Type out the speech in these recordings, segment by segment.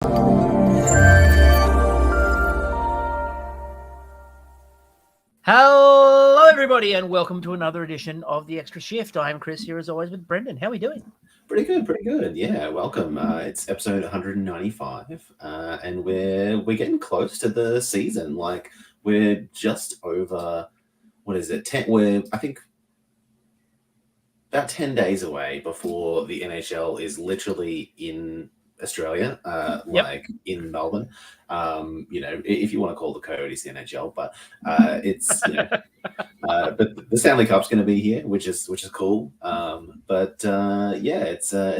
Hello, everybody, and welcome to another edition of The Extra Shift. I'm Chris here, as always, with Brendan. How are we doing? Pretty good. Yeah, welcome. It's episode 195, and we're getting close to the season. Like we're just over. What is it? 10. I think about 10 days away before the NHL is literally in Australia, like in Melbourne. If you want to call the Coyotes the NHL, but it's but the Stanley Cup's going to be here, which is cool. It's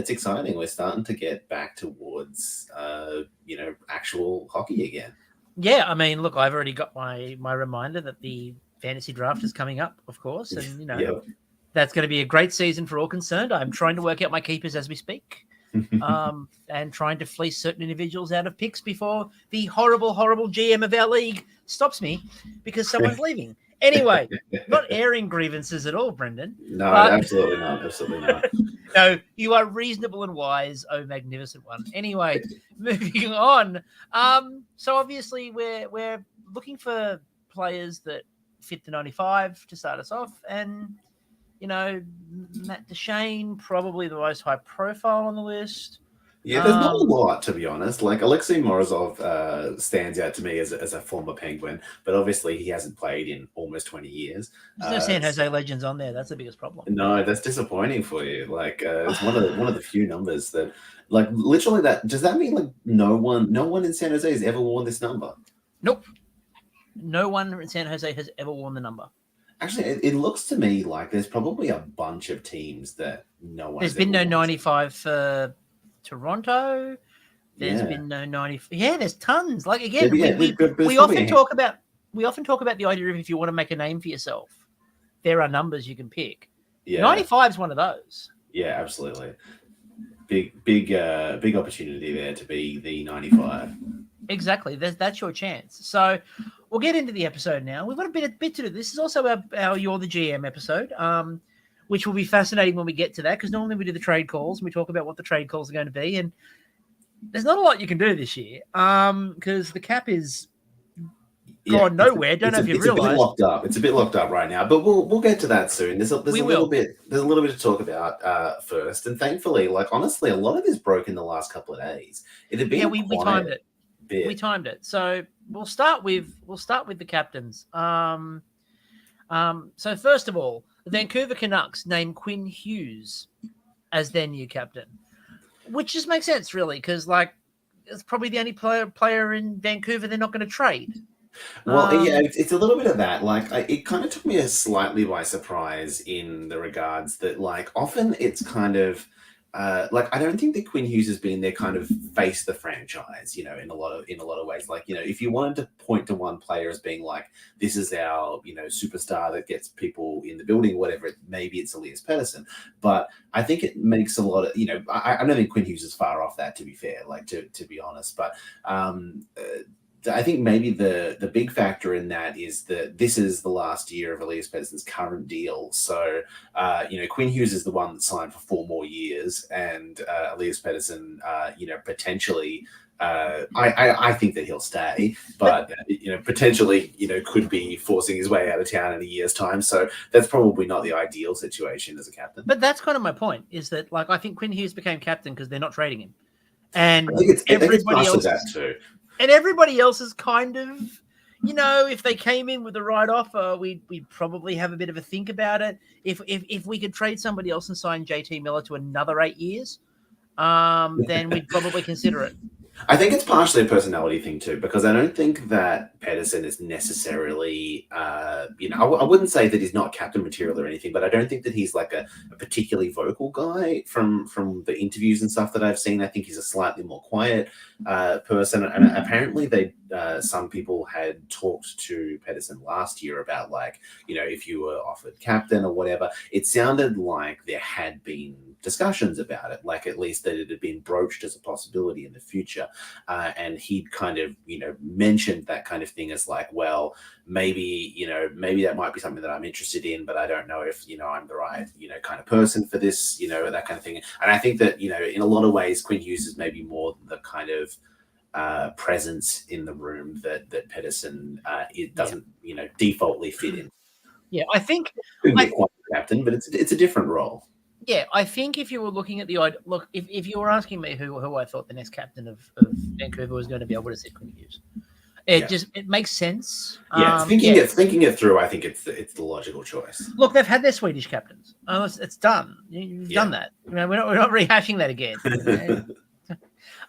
exciting. We're starting to get back towards actual hockey again. Yeah, I mean, look, I've already got my reminder that the fantasy draft is coming up, of course, and Yep. That's going to be a great season for all concerned. I'm trying to work out my keepers as we speak, and trying to fleece certain individuals out of picks before the horrible GM of our league stops me because someone's leaving. Anyway, not airing grievances at all, Brendan. No, absolutely not. No, you are reasonable and wise, oh magnificent one. Anyway, moving on. So obviously we're looking for players that fit the 95 to start us off, and Matt Duchene, probably the most high profile on the list. Yeah, there's not a lot, to be honest. Like Alexei Morozov stands out to me as a former Penguin, but obviously he hasn't played in almost 20 years. There's no San Jose legends on there. That's the biggest problem. No, that's disappointing for you. Like it's one of the few numbers that, like, literally that. Does that mean like no one in San Jose has ever worn this number? Nope. No one in San Jose has ever worn the number. Actually, it looks to me like there's probably a bunch of teams that no one. There's been no 95 for Toronto. There's been no 90. Yeah, there's tons. Like again, we often talk about the idea of if you want to make a name for yourself, there are numbers you can pick. Yeah, 95 is one of those. Yeah, absolutely. Big opportunity there to be the 95. Exactly. That's your chance. So we'll get into the episode now. We've got a bit to do. This is also our You're the GM episode, which will be fascinating when we get to that, because normally we do the trade calls and we talk about what the trade calls are going to be. And there's not a lot you can do this year because the cap is gone nowhere. Don't know if you realize. It's a bit locked up right now, but we'll get to that soon. There's a little bit to talk about first. And thankfully, like honestly, a lot of this broke in the last couple of days. It had been we timed it. We timed it. So we'll start with the captains. So first of all, the Vancouver Canucks named Quinn Hughes as their new captain, which just makes sense, really, because like it's probably the only player in Vancouver they're not going to trade. Well, it's a little bit of that. Like, it kind of took me slightly by surprise in the regards that, like, often it's kind of. I don't think that Quinn Hughes has been there kind of face the franchise, in a lot of ways. Like, if you wanted to point to one player as being like, this is our, superstar that gets people in the building, whatever, maybe it's Elias Pettersson. But I think it makes a lot of, I don't think Quinn Hughes is far off that, to be fair, like to be honest. But I think maybe the big factor in that is that this is the last year of Elias Pettersson's current deal. So, Quinn Hughes is the one that signed for 4 more years, and Elias Pettersson, potentially, I think that he'll stay, but potentially, could be forcing his way out of town in a year's time. So that's probably not the ideal situation as a captain. But that's kind of my point, is that like I think Quinn Hughes became captain because they're not trading him, and I think everybody else that too. And everybody else is kind of, if they came in with the right offer, we'd probably have a bit of a think about it. If we could trade somebody else and sign JT Miller to another 8 years, then we'd probably consider it. I think it's partially a personality thing too, because I don't think that Pettersson is necessarily, I wouldn't say that he's not captain material or anything, but I don't think that he's like a particularly vocal guy from the interviews and stuff that I've seen. I think he's a slightly more quiet person. And apparently some people had talked to Pettersson last year about like, if you were offered captain or whatever, it sounded like there had been discussions about it, like at least that it had been broached as a possibility in the future. And he'd kind of, mentioned that kind of thing as like, well, maybe that might be something that I'm interested in, but I don't know if, I'm the right, kind of person for this, that kind of thing. And I think that, in a lot of ways, Quinn Hughes is maybe more the kind of, presence in the room that Pedersen it doesn't defaultly fit in. Yeah, I think Could be quite captain, but it's a different role. Yeah, I think if you were looking at if you were asking me who I thought the next captain of Vancouver was going to be, I would have said Quinn Hughes. It makes sense. Yeah, thinking it through, I think it's the logical choice. Look, they've had their Swedish captains. It's done. You've done that. We're not rehashing that again.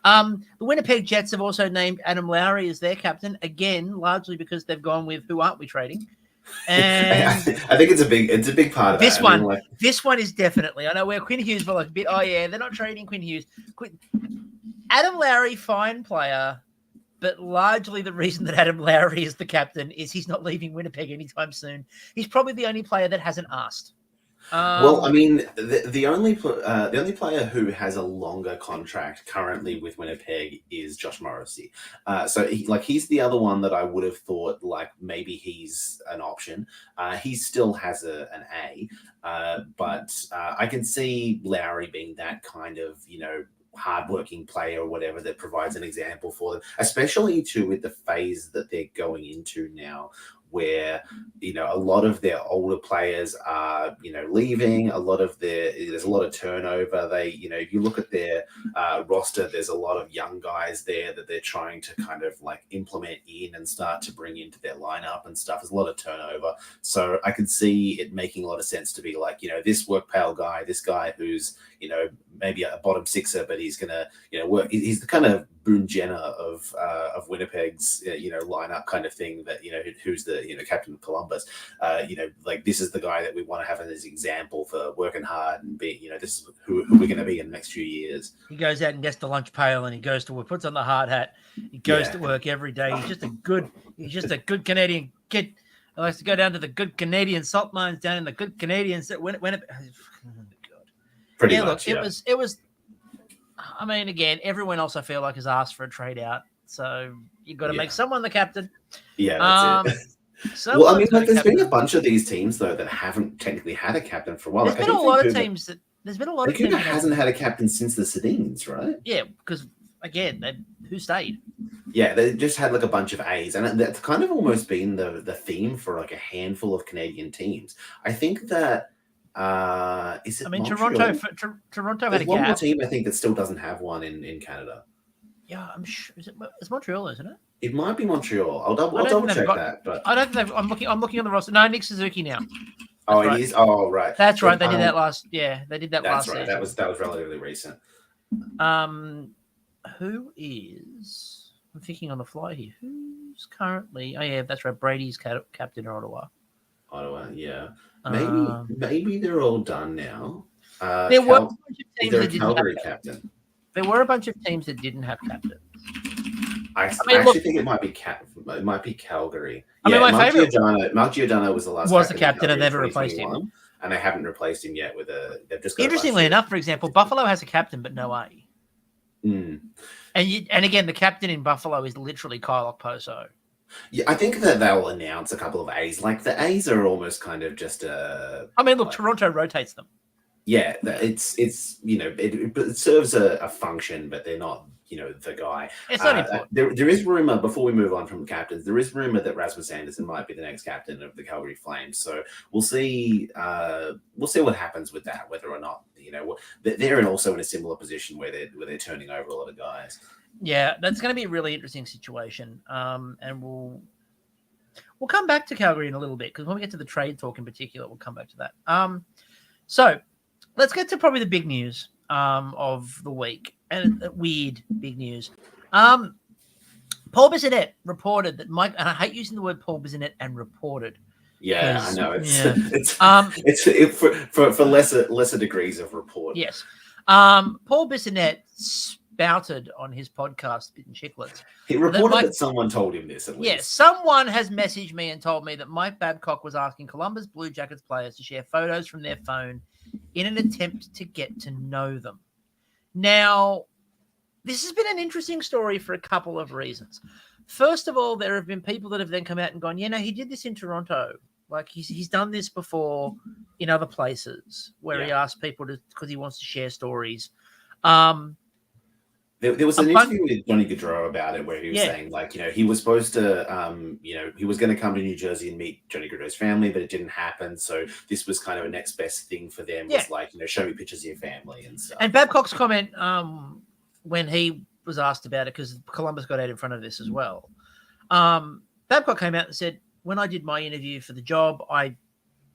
The Winnipeg Jets have also named Adam Lowry as their captain again, largely because they've gone with who aren't we trading. And I think it's a big part of this that. one. This one is definitely. I know where Quinn Hughes were like a bit. Oh yeah, they're not trading Quinn Hughes. Adam Lowry, fine player, but largely the reason that Adam Lowry is the captain is he's not leaving Winnipeg anytime soon. He's probably the only player that hasn't asked. Well, I mean, the only player who has a longer contract currently with Winnipeg is Josh Morrissey. So he's the other one that I would have thought like maybe he's an option. He still has an A, but I can see Lowry being that kind of hardworking player or whatever that provides an example for them, especially too with the phase that they're going into now, where a lot of their older players are leaving. There's a lot of turnover. If you look at their roster, there's a lot of young guys there that they're trying to kind of like implement in and start to bring into their lineup and stuff. There's a lot of turnover, so I could see it making a lot of sense to be like this work pal guy, this guy who's maybe a bottom sixer, but he's gonna work. He's the kind of Boone Jenner of Winnipeg's lineup kind of thing, that who's the captain of Columbus. Like this is the guy that we want to have as an example for working hard and be this is who we're going to be in the next few years. He goes out and gets the lunch pail and he goes to work, puts on the hard hat. He goes to work every day. He's just a good Canadian kid. He likes to go down to the good Canadian salt mines down in the good Canadian. Pretty much. Look, it was. I mean, again, everyone else I feel like has asked for a trade out, so you've got to make someone the captain. Yeah, that's it. Well, I mean, there's been a bunch of these teams though that haven't technically had a captain for a while. There's been a lot of teams that hasn't had a captain since the Sedins, right? Yeah, because again, who stayed? Yeah, they just had like a bunch of A's, and that's kind of almost been the theme for like a handful of Canadian teams. I think that. Is it? I mean, Montreal? Toronto had a one more team I think that still doesn't have one in Canada. Yeah, I'm sure. It's Montreal, isn't it? It might be Montreal. I'll double check that. But I don't think I'm looking on the roster. No, Nick Suzuki now. It is. Oh, right. That's right. They did that last. Yeah, they did that last. That's right. Season. That was relatively recent. Who is? I'm thinking on the fly here. Who's currently? Oh yeah, that's right. Brady's captain of Ottawa. Ottawa, yeah. Maybe they're all done now. There were a bunch of teams that didn't have captain. There were a bunch of teams that didn't have captains. I actually think it might be Calgary. I mean, my favorite Mark Giordano was the last. Was the captain and never replaced him, and they haven't replaced him yet. They've just got interestingly enough, for example, Buffalo has a captain but no A. Mm. And again, the captain in Buffalo is literally Kyle Okposo. Yeah, I think that they'll announce a couple of A's. Like the A's are almost kind of just I mean, look, Toronto rotates them. Yeah, it's it serves a function, but they're not the guy. It's not important. There is rumor, before we move on from captains, there is rumor that Rasmus Anderson might be the next captain of the Calgary Flames. So we'll see what happens with that, whether or not they're also in a similar position where they're turning over a lot of guys. Yeah, that's going to be a really interesting situation. And we'll come back to Calgary in a little bit, because when we get to the trade talk in particular, we'll come back to that. So let's get to probably the big news of the week, and weird big news. Paul Bissonnette reported that Mike, and I hate using the word Paul Bissonnette and reported. Yeah, I know. It's for lesser degrees of report. Yes. Paul Bissonnette spouted on his podcast, Spit and Chicklets. He reported that someone told him this, at least. Yes, someone has messaged me and told me that Mike Babcock was asking Columbus Blue Jackets players to share photos from their phone in an attempt to get to know them. Now, this has been an interesting story for a couple of reasons. First of all, there have been people that have then come out and gone, he did this in Toronto. Like he's done this before in other places where he asks people to, because he wants to share stories. There was A an bunch, interview with Johnny Gaudreau about it where he was yeah, saying, like, he was supposed to, he was going to come to New Jersey and meet Johnny Gaudreau's family, but it didn't happen. So this was kind of a next best thing for them, yeah. was like, show me pictures of your family and stuff. And Babcock's comment when he was asked about it, because Columbus got out in front of this as well. Babcock came out and said, when I did my interview for the job, I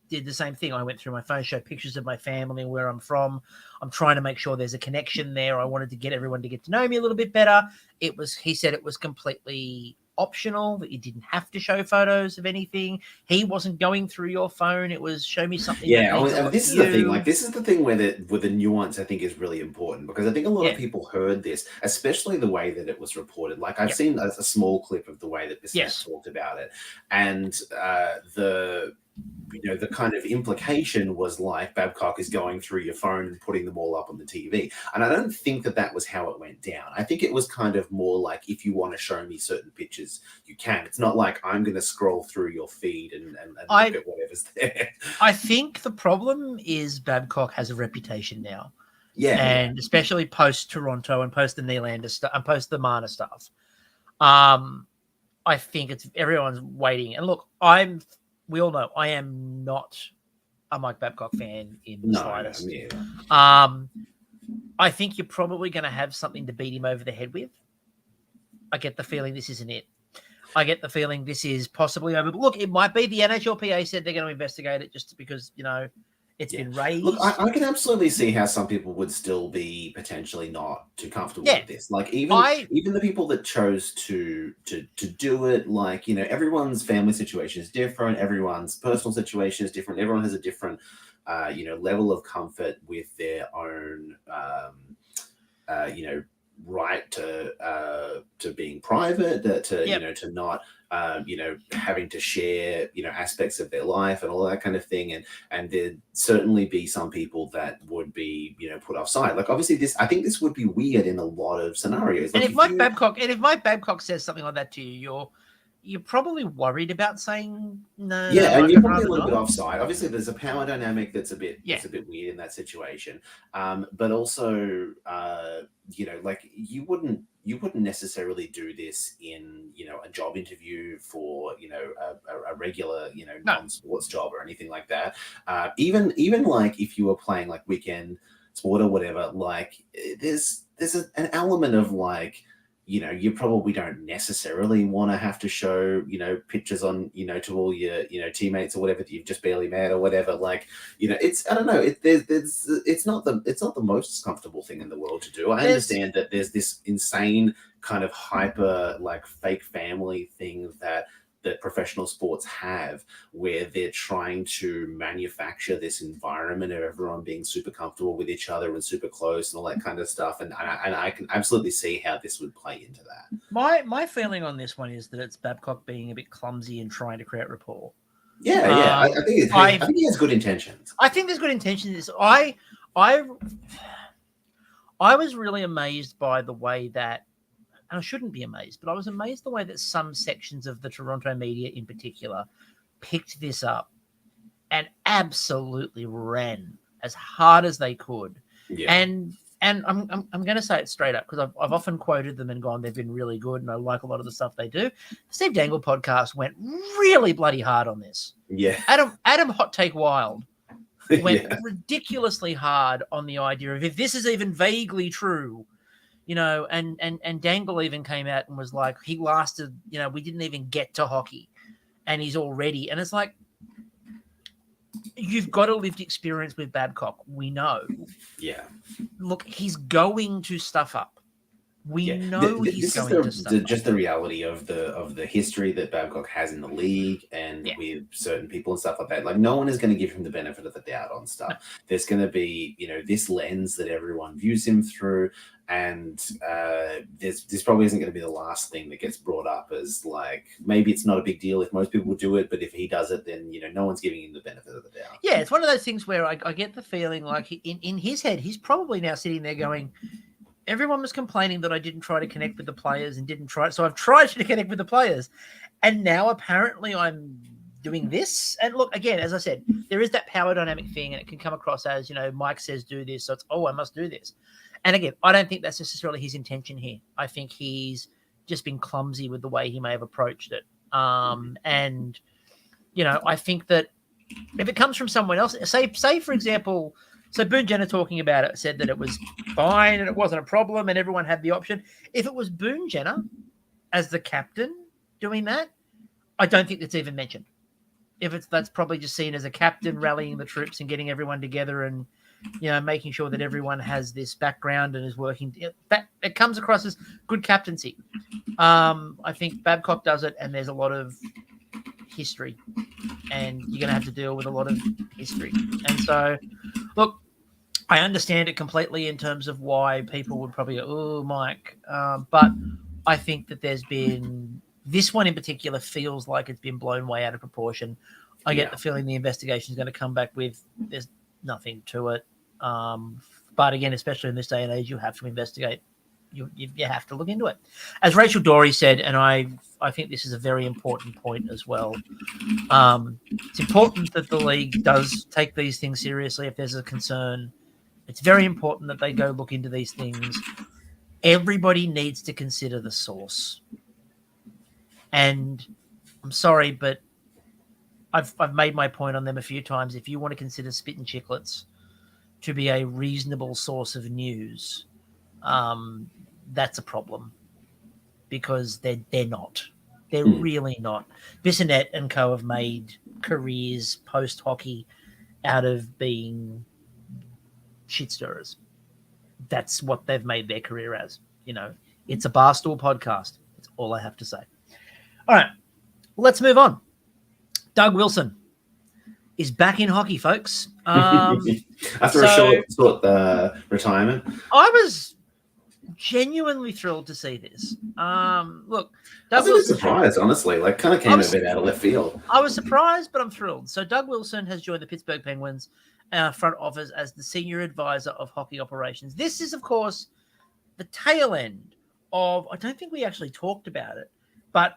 did the same thing. I went through my phone, showed pictures of my family and where I'm from. I'm trying to make sure there's a connection there. I wanted to get everyone to get to know me a little bit better. He said it was completely optional, that you didn't have to show photos of anything. He wasn't going through your phone. It was show me something. Yeah, this is the thing. Like, this is the thing where the nuance, I think, is really important, because I think a lot of people heard this, especially the way that it was reported. Like, I've seen a small clip of the way that this talked about it, and the kind of implication was like Babcock is going through your phone and putting them all up on the TV. And I don't think that was how it went down. I think it was kind of more like, if you want to show me certain pictures, you can. It's not like I'm going to scroll through your feed and look at whatever's there. I think the problem is Babcock has a reputation now. Yeah. And especially post Toronto and post the Nylander stuff and post the Marner stuff. I think everyone's waiting. And look, we all know I am not a Mike Babcock fan in the slightest. I think you're probably going to have something to beat him over the head with. I get the feeling this isn't it. I get the feeling this is possibly over. But look, it might be. The NHLPA said they're going to investigate it just because, it's been raised. Look, I can absolutely see how some people would still be potentially not too comfortable with this. Like, even the people that chose to do it, like, everyone's family situation is different, everyone's personal situation is different, everyone has a different level of comfort with their own right to being private, to not having to share aspects of their life and all that kind of thing, and there'd certainly be some people that would be put offside. Like, obviously I think this would be weird in a lot of scenarios. And like, if Mike Babcock says something like that to you, you're probably worried about saying no. Yeah, and you're probably a little bit offside. Obviously, there's a power dynamic that's a bit weird in that situation. But also, like, you wouldn't necessarily do this in a job interview for a regular non-sports job or anything like that. Even like if you were playing like weekend sport or whatever, like there's an element of like, you probably don't necessarily want to have to show, pictures on, to all your, teammates or whatever that you've just barely met or whatever. Like, it's, I don't know, it's not the most comfortable thing in the world to do. I understand that there's this insane kind of hyper, like, fake family thing that professional sports have, where they're trying to manufacture this environment of everyone being super comfortable with each other and super close and all that kind of stuff. And I can absolutely see how this would play into that. My feeling on this one is that it's Babcock being a bit clumsy and trying to create rapport. Yeah. I think he has good intentions. I think there's good intentions. I was really amazed by the way that, and I shouldn't be amazed, but I was amazed the way that some sections of the Toronto media in particular picked this up and absolutely ran as hard as they could. Yeah. And I'm going to say it straight up, because I've often quoted them and gone, they've been really good, and I like a lot of the stuff they do. Steve Dangle podcast went really bloody hard on this. Yeah. Adam Hot Take Wild went ridiculously hard on the idea of, if this is even vaguely true, and Dangle even came out and was like, he lasted, we didn't even get to hockey and he's already, and it's like, you've got a lived experience with Babcock. We know. Yeah. Look, he's going to stuff up. We know he's going to stuff up. Just the reality of the history that Babcock has in the league and with certain people and stuff like that. Like, no one is going to give him the benefit of the doubt on stuff. No. There's going to be, this lens that everyone views him through. And this probably isn't going to be the last thing that gets brought up as, like, maybe it's not a big deal if most people do it, but if he does it, then, no one's giving him the benefit of the doubt. Yeah, it's one of those things where I get the feeling like in his head, he's probably now sitting there going, everyone was complaining that I didn't try to connect with the players and didn't try. So I've tried to connect with the players. And now apparently I'm doing this. And look, again, as I said, there is that power dynamic thing, and it can come across as, Mike says do this. So it's, I must do this. And again, I don't think that's necessarily his intention here. I think he's just been clumsy with the way he may have approached it. And, I think that if it comes from someone else, say for example, so Boone Jenner talking about it said that it was fine and it wasn't a problem and everyone had the option. If it was Boone Jenner as the captain doing that, I don't think it's even mentioned. That's probably just seen as a captain rallying the troops and getting everyone together and, making sure that everyone has this background and is working. That it comes across as good captaincy. I think Babcock does it, and there's a lot of history, and you're going to have to deal with a lot of history. And so, look, I understand it completely in terms of why people would probably go, oh, Mike. But I think that there's been this one in particular feels like it's been blown way out of proportion. I get the feeling the investigation is going to come back with there's nothing to it. But again, especially in this day and age, you have to investigate. You have to look into it. As Rachel Dory said, and I think this is a very important point as well. It's important that the league does take these things seriously if there's a concern. It's very important that they go look into these things. Everybody needs to consider the source. And I'm sorry, but I've made my point on them a few times. If you want to consider Spit and Chicklets to be a reasonable source of news, that's a problem because they're not. They're really not. Bissonnette and co have made careers post hockey out of being shit stirrers. That's what they've made their career as. It's a Barstool podcast. That's all I have to say. All right, let's move on. Doug Wilson is back in hockey, folks. After a short retirement. I was genuinely thrilled to see this. Look, Doug I was surprised, honestly. Kind of came a bit out of left field. I was surprised, but I'm thrilled. So Doug Wilson has joined the Pittsburgh Penguins front office as the senior advisor of hockey operations. This is, of course, the tail end of, I don't think we actually talked about it, but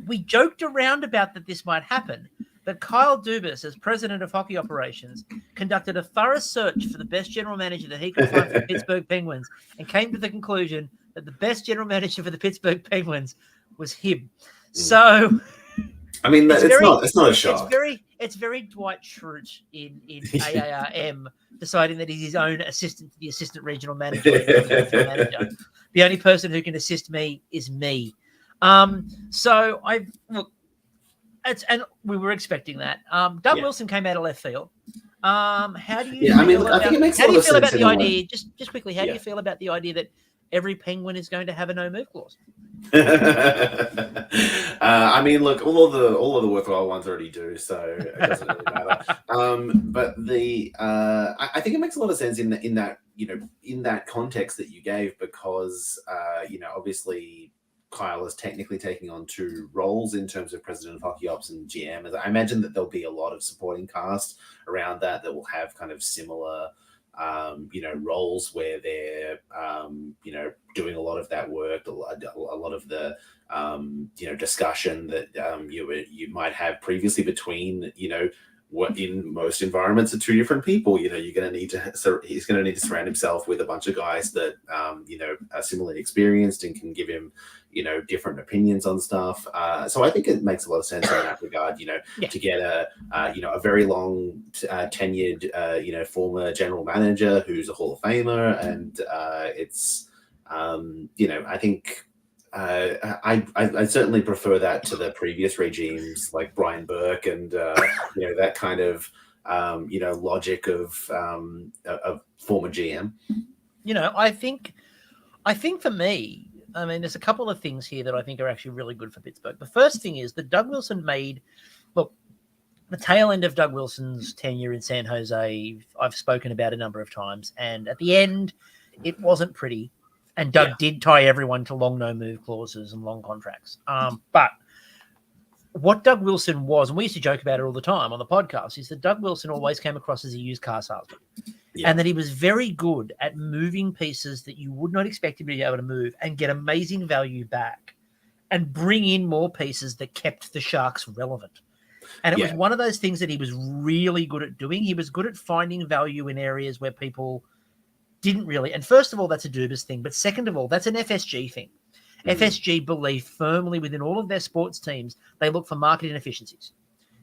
we joked around about that this might happen, that Kyle Dubas, as president of hockey operations, conducted a thorough search for the best general manager that he could find for the Pittsburgh Penguins and came to the conclusion that the best general manager for the Pittsburgh Penguins was him. So, I mean, it's not a shock. It's very Dwight Schrute in AARM deciding that he's his own assistant to the assistant regional manager. The only person who can assist me is me. So we were expecting that. Doug Wilson came out of left field. How do you? I think it makes a lot of sense. How do you feel about the idea? Just quickly, how do you feel about the idea that every Penguin is going to have a no move clause? I mean, look, all of the worthwhile ones already do, so it doesn't really matter. But I think it makes a lot of sense in that context that you gave, because obviously Kyle is technically taking on two roles in terms of president of hockey ops and GM. I imagine that there'll be a lot of supporting cast around that will have kind of similar roles where they're doing a lot of that work, a lot of the discussion that you might have previously between what in most environments are two different people. He's going to need to surround himself with a bunch of guys that are similarly experienced and can give him different opinions on stuff. So I think it makes a lot of sense in that regard, to get a very long tenured, former general manager who's a Hall of Famer. And it's, I think I certainly prefer that to the previous regimes like Brian Burke and, that kind of, logic of former GM. I think for me, I mean, there's a couple of things here that I think are actually really good for Pittsburgh. The first thing is that Doug Wilson the tail end of Doug Wilson's tenure in San Jose, I've spoken about a number of times. And at the end, it wasn't pretty. And Doug did tie everyone to long no-move clauses and long contracts. But what Doug Wilson was, and we used to joke about it all the time on the podcast, is that Doug Wilson always came across as a used car salesman. Yeah. And that he was very good at moving pieces that you would not expect him to be able to move and get amazing value back and bring in more pieces that kept the Sharks relevant. And it was one of those things that he was really good at doing. He was good at finding value in areas where people didn't really. And first of all, that's a Dubas thing. But second of all, that's an FSG thing. FSG believe firmly within all of their sports teams, they look for market inefficiencies.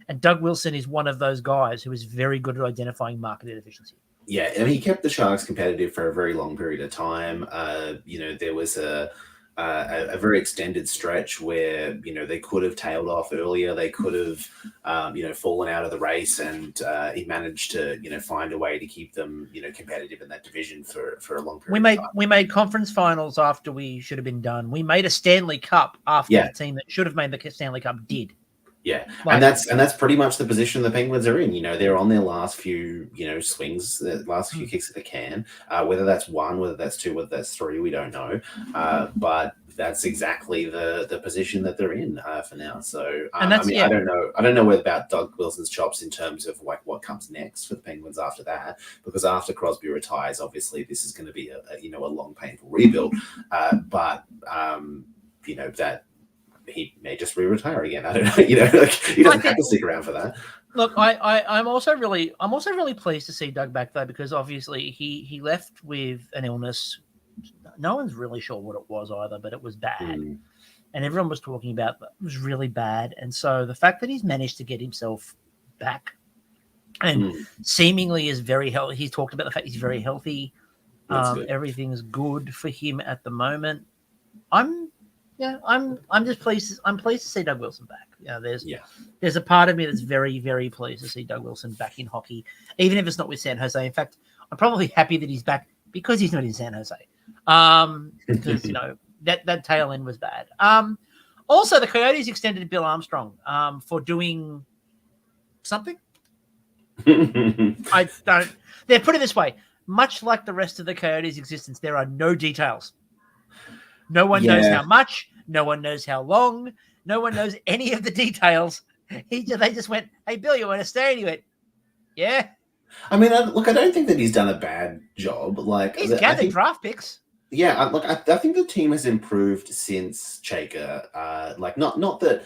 And Doug Wilson is one of those guys who is very good at identifying market inefficiency. Yeah, and he kept the Sharks competitive for a very long period of time. There was a very extended stretch where they could have tailed off earlier. They could have fallen out of the race, and he managed to find a way to keep them competitive in that division for a long period. We made conference finals after we should have been done. We made a Stanley Cup after the team that should have made the Stanley Cup did. Yeah, and that's pretty much the position the Penguins are in. They're on their last few swings, the last few kicks of the can. Whether that's one, whether that's two, whether that's three, we don't know. But that's exactly the position that they're in for now. So I don't know about Doug Wilson's chops in terms of like what comes next for the Penguins after that, because after Crosby retires, obviously this is going to be a long, painful rebuild. But that. He may just retire again. I don't know. He doesn't have to stick around for that. Look, I'm also really pleased to see Doug back though, because obviously he left with an illness. No one's really sure what it was either, but it was bad, and everyone was talking about that. It was really bad. And so the fact that he's managed to get himself back and seemingly is very healthy. He's talked about the fact he's very healthy. Everything's good for him at the moment. I'm just pleased. I'm pleased to see Doug Wilson back. There's a part of me that's very, very pleased to see Doug Wilson back in hockey, even if it's not with San Jose. In fact, I'm probably happy that he's back because he's not in San Jose. Because that tail end was bad. Also, the Coyotes extended Bill Armstrong for doing something. I don't. They're put it this way: much like the rest of the Coyotes' existence, there are no details. No one knows how much. No one knows how long. No one knows any of the details. They just went, "Hey, Bill, you want to stay?" And he went, "Yeah." I mean, I don't think that he's done a bad job. Like he's gathered draft picks. Yeah, I think the team has improved since Chaker. Not that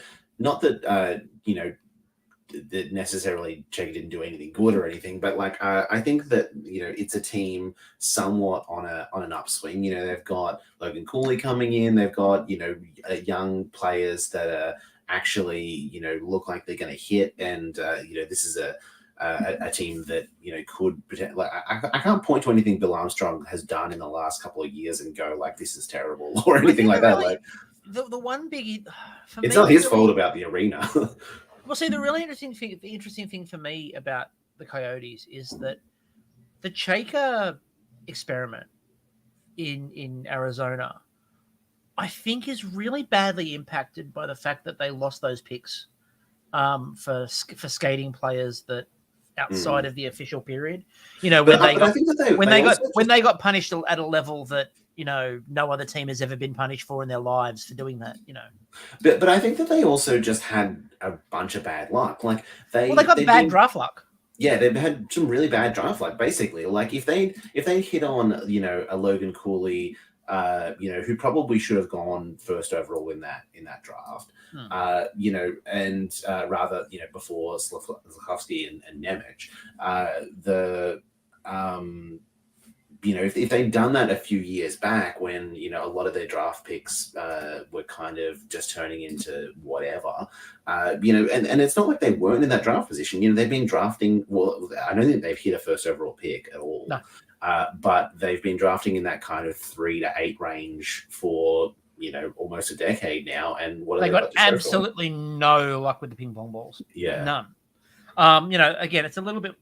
that necessarily Chaker didn't do anything good or anything, but I think that it's a team somewhat on an upswing. They've got Logan Cooley coming in. They've got young players that are actually look like they're going to hit, and this is a team that could pretend. I can't point to anything Bill Armstrong has done in the last couple of years and go like this is terrible or anything like that. Like the one biggie, it's not his fault about the arena. Well, see, the interesting thing for me about the Coyotes is that the Chaker experiment in Arizona, I think, is really badly impacted by the fact that they lost those picks for skating players that outside of the official period. When they got punished at a level that no other team has ever been punished for in their lives for doing that. But I think that they also just had a bunch of bad luck. Like they got bad draft luck. Yeah, they've had some really bad draft luck. Basically, like if they hit on a Logan Cooley, who probably should have gone first overall in that draft, and rather before Slafkovsky and Nemec, if they'd done that a few years back when, a lot of their draft picks were kind of just turning into whatever, and it's not like they weren't in that draft position. They've been drafting, well, I don't think they've hit a first overall pick at all. No. But they've been drafting in that kind of 3 to 8 range for, almost a decade now. And what they got absolutely no luck with the ping pong balls. Yeah. None. Again, it's a little bit.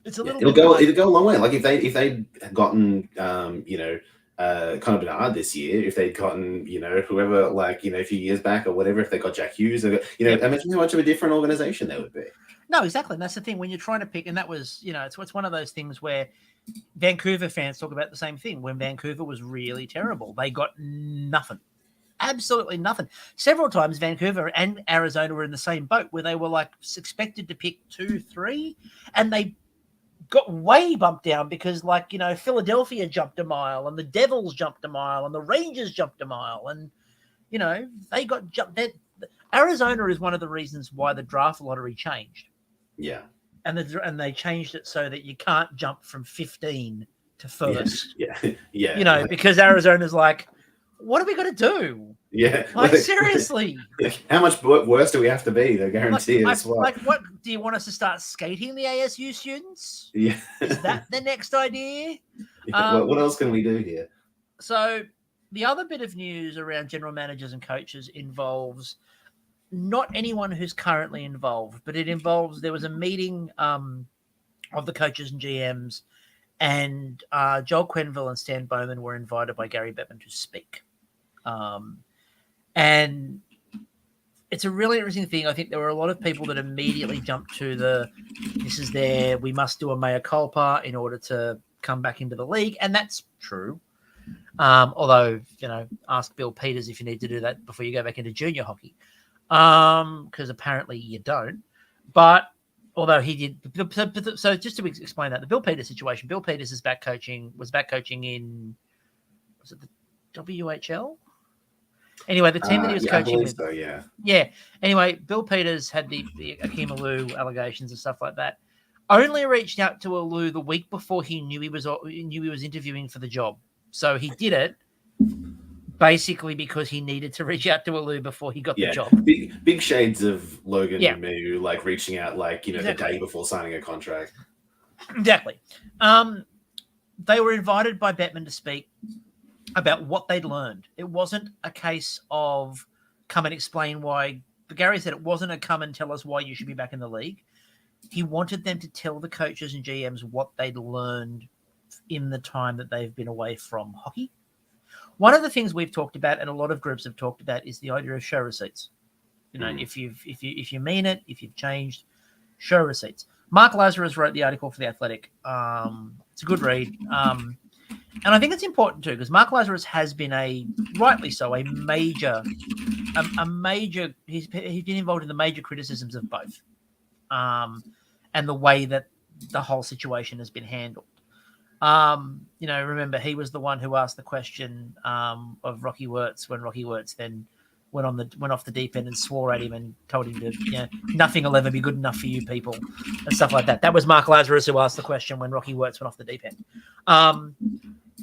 It'll go a long way. Like if they'd gotten Connor Bedard this year, if they'd gotten whoever a few years back or whatever, if they got Jack Hughes, imagine how much of a different organization they would be. No, exactly. And that's the thing when you're trying to pick, and that was it's one of those things where Vancouver fans talk about the same thing. When Vancouver was really terrible, they got nothing. Absolutely nothing. Several times Vancouver and Arizona were in the same boat where they were expected to pick 2, 3, and they got way bumped down because Philadelphia jumped a mile and the Devils jumped a mile and the Rangers jumped a mile and they got jumped. Arizona is one of the reasons why the draft lottery changed. Yeah. And they changed it so that you can't jump from 15 to first. Yeah. Yeah. You know, because Arizona's like, what are we going to do? Yeah. Like, seriously. How much worse do we have to be to guarantee like, it as well? Like, what do you want us to start skating the ASU students? Yeah. Is that the next idea? Yeah, what else can we do here? So the other bit of news around general managers and coaches involves not anyone who's currently involved, but it involves, there was a meeting of the coaches and GMs, and Joel Quenneville and Stan Bowman were invited by Gary Bettman to speak. And it's a really interesting thing. I think there were a lot of people that immediately jumped to we must do a mea culpa in order to come back into the league. And that's true. Although, ask Bill Peters if you need to do that before you go back into junior hockey. Because apparently you don't. But although he did, so just to explain that, the Bill Peters situation, Bill Peters was back coaching in, was it the WHL? Anyway, the team that he was coaching with. So, yeah. Yeah. Anyway, Bill Peters had the Akeem Alou allegations and stuff like that. Only reached out to Alou the week before he knew he was interviewing for the job. So he did it basically because he needed to reach out to Alou before he got the job. Big shades of Logan Lemieux, like reaching out, exactly. The day before signing a contract. Exactly. They were invited by Bettman to speak about what they'd learned. It wasn't a case of come and explain why. Gary said it wasn't a come and tell us why you should be back in the league. He wanted them to tell the coaches and GMs what they'd learned in the time that they've been away from hockey. One of the things we've talked about, and a lot of groups have talked about, is the idea of show receipts. If you mean it, if you've changed, show receipts. Mark Lazarus wrote the article for The Athletic. It's a good read. And I think it's important too, because Mark Lazarus has been rightly so, a major, he's been involved in the major criticisms of both, and the way that the whole situation has been handled. Remember, he was the one who asked the question of Rocky Wirtz when Rocky Wirtz then went off the deep end and swore at him and told him to, nothing will ever be good enough for you people and stuff like that. That was Mark Lazarus who asked the question when Rocky Wirtz went off the deep end.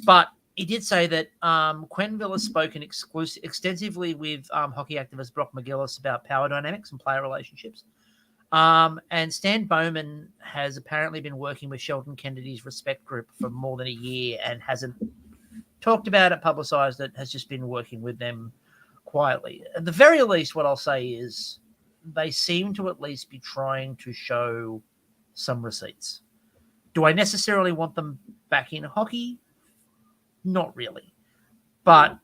But he did say that Quenneville has spoken extensively with hockey activist Brock McGillis about power dynamics and player relationships. And Stan Bowman has apparently been working with Sheldon Kennedy's Respect Group for more than a year and hasn't talked about it, publicized it, has just been working with them quietly. At the very least, what I'll say is they seem to at least be trying to show some receipts. Do I necessarily want them back in hockey? Not really. But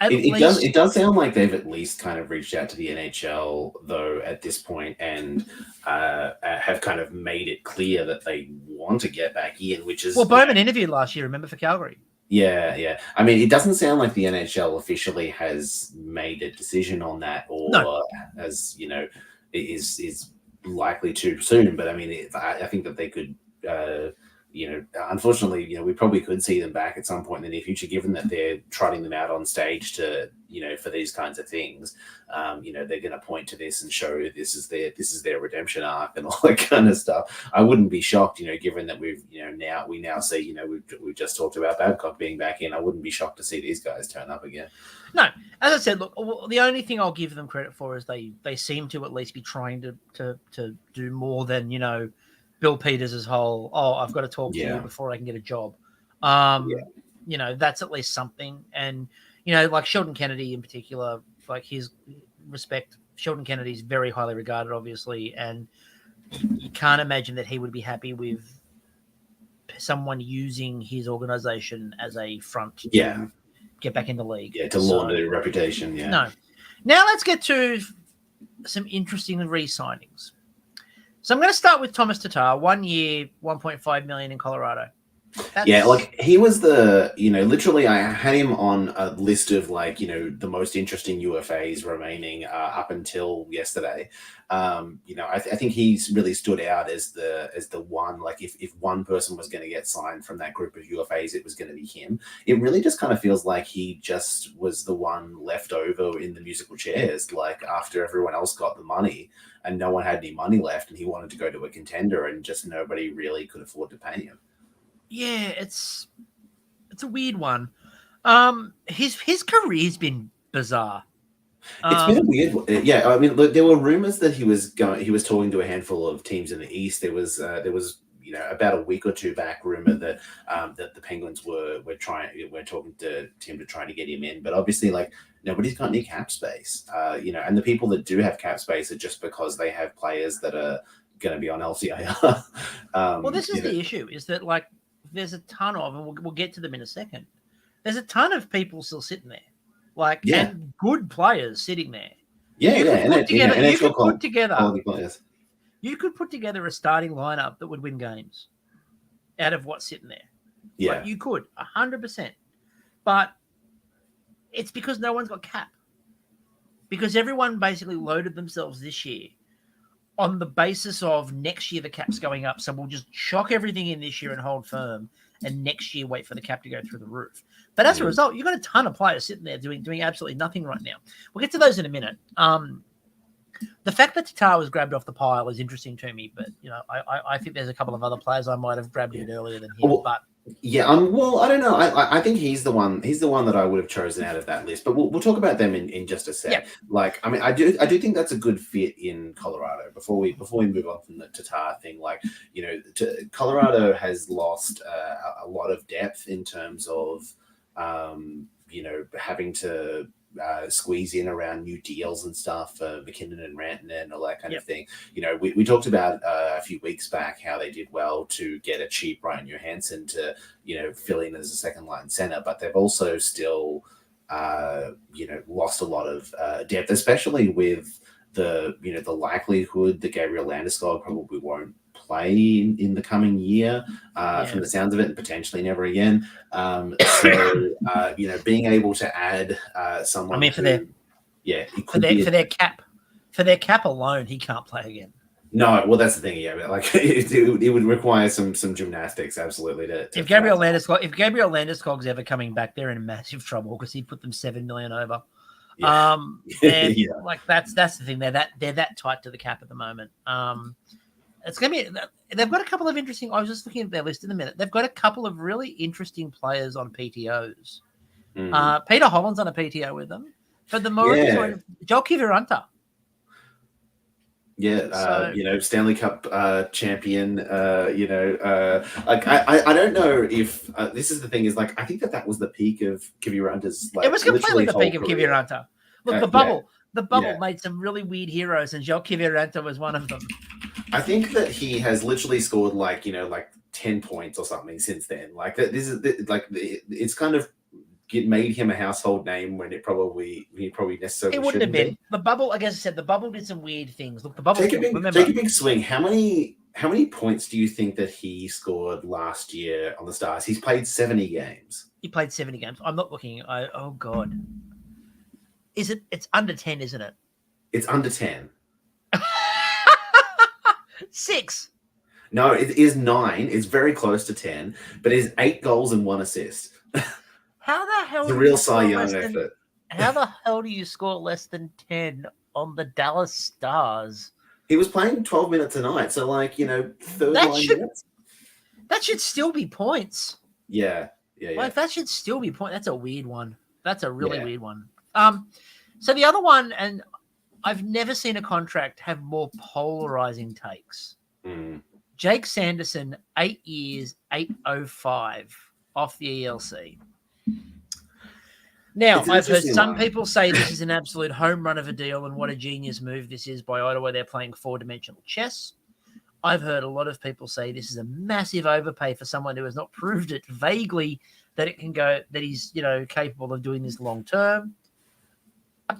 it does sound like they've at least kind of reached out to the NHL, though, at this point, and have kind of made it clear that they want to get back in, which is... Well, Bowman interviewed last year, remember, for Calgary. Yeah. I mean, it doesn't sound like the NHL officially has made a decision on that, or as is likely to soon. But I mean, I think that they could, unfortunately, we probably could see them back at some point in the near future, given that they're trotting them out on stage to, for these kinds of things. They're going to point to this and show this is their redemption arc and all that kind of stuff. I wouldn't be shocked, given that we now see, we've just talked about Babcock being back in. I wouldn't be shocked to see these guys turn up again. No, as I said, look, the only thing I'll give them credit for is they seem to at least be trying to do more than, Bill Peters' whole, I've got to talk to you before I can get a job. That's at least something. And, like Sheldon Kennedy in particular, like his respect, Sheldon Kennedy's very highly regarded, obviously, and you can't imagine that he would be happy with someone using his organization as a front to get back in the league. Yeah, to launder their reputation, No. Now let's get to some interesting re-signings. So I'm going to start with Thomas Tatar, 1 year, $1.5 million in Colorado. He was literally I had him on a list of the most interesting UFAs remaining up until yesterday. I think he's really stood out as the one, if one person was going to get signed from that group of UFAs, it was going to be him. It really just kind of feels like he just was the one left over in the musical chairs, after everyone else got the money and no one had any money left and he wanted to go to a contender and just nobody really could afford to pay him. Yeah, it's It's a weird one. His career's been bizarre. It's been a weird one. Yeah, I mean, look, there were rumors that he was talking to a handful of teams in the East. There was about a week or two back rumor that that the Penguins were talking to him to try to get him in, but obviously like nobody's got any cap space. And the people that do have cap space are just because they have players that are going to be on LTIR. Well, this is the issue: is that like there's a ton of, and we'll get to them in a second. There's a ton of people still sitting there, and good players sitting there. You could put together a starting lineup that would win games out of what's sitting there. Yeah, like, you could 100%, but it's because no one's got cap. Because everyone basically loaded themselves this year on the basis of next year the cap's going up, so we'll just shock everything in this year and hold firm, and next year wait for the cap to go through the roof. But as a result, you've got a ton of players sitting there doing absolutely nothing right now. We'll get to those in a minute. The fact that Tatar was grabbed off the pile is interesting to me, but I think there's a couple of other players I might have grabbed it earlier than him. But well, I don't know. I think he's the one that I would have chosen out of that list. But we'll talk about them in just a sec. Yeah. Like, I mean, I do think that's a good fit in Colorado. Before we move on from the Tatar thing, Colorado has lost a lot of depth in terms of having to squeeze in around new deals and stuff for McKinnon and Rantanen and all that kind of thing. We talked about a few weeks back how they did well to get a cheap Ryan Johansson to, fill in as a second line center, but they've also still, lost a lot of depth, especially with the likelihood that Gabriel Landeskog probably won't play in the coming year from the sounds of it, and potentially never again. Being able to add someone, for their cap alone, he can't play again. No, well, that's the thing. Yeah, like it would require some gymnastics, absolutely. If Gabriel Landeskog's ever coming back, they're in massive trouble because he put them $7 million over. Yeah. That's the thing. They're that tight to the cap at the moment. It's going to be. They've got a couple of interesting. I was just looking at their list in a minute. They've got a couple of really interesting players on PTOs. Peter Holland's on a PTO with them. But the more Joel Kiviranta. Yeah, Stanley Cup champion. I don't know if this is the thing. Is like I think that was the peak of Kiviranta's. It was completely the peak of Kiviranta. Look, the bubble. The bubble made some really weird heroes, and Joel Kiviranta was one of them. I think that he has literally scored 10 points or something since then. Like that, it's kind of made him a household name when he probably necessarily it wouldn't have been. The bubble, I guess I said, the bubble did some weird things. Look, the bubble. Take a big swing. How many points do you think that he scored last year on the Stars? He's played 70 games. He played 70 games. I'm not looking. Oh God. Is it? It's under 10, isn't it? It's under 10. 6. No, it is 9. It's very close to 10, but it's 8 goals and 1 assist. How the hell? It's a real Cy Young effort. How the hell do you score less than 10 on the Dallas Stars? He was playing 12 minutes a night, so third line minutes. That should still be points. Yeah. That should still be points. That's a weird one. That's a really weird one. So the other one, and I've never seen a contract have more polarizing takes. Jake Sanderson, 8 years, 805 off the ELC. Now, I've heard some people say this is an absolute home run of a deal and what a genius move this is by Ottawa. They're playing 4-dimensional chess. I've heard a lot of people say this is a massive overpay for someone who has not proved it vaguely that it can go, that he's, capable of doing this long term. I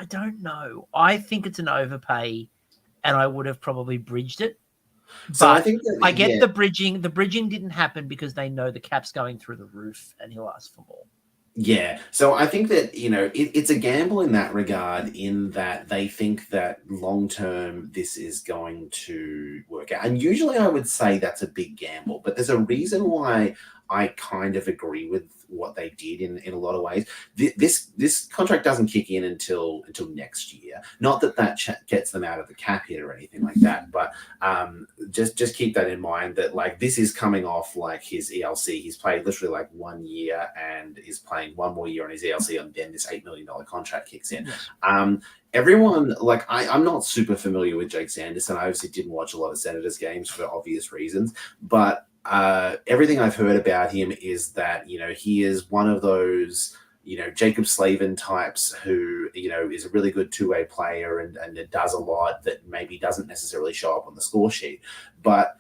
don't know. I think it's an overpay and I would have probably bridged it. So I think that, I get the bridging. The bridging didn't happen because they know the cap's going through the roof and he'll ask for more. Yeah. So I think that, it's a gamble in that regard, in that they think that long-term this is going to work out. And usually I would say that's a big gamble, but there's a reason why I kind of agree with what they did in a lot of ways. This contract doesn't kick in until next year. Not that gets them out of the cap hit or anything like that, but just keep that in mind, that like this is coming off like his ELC. He's played literally like 1 year and is playing one more year on his ELC, and then this $8 million contract kicks in. Yes. Everyone, like I'm not super familiar with Jake Sanderson. I obviously didn't watch a lot of Senators games for obvious reasons, but everything I've heard about him is that, you know, he is one of those, you know, Jacob Slavin types who, you know, is a really good two-way player and does a lot that maybe doesn't necessarily show up on the score sheet. But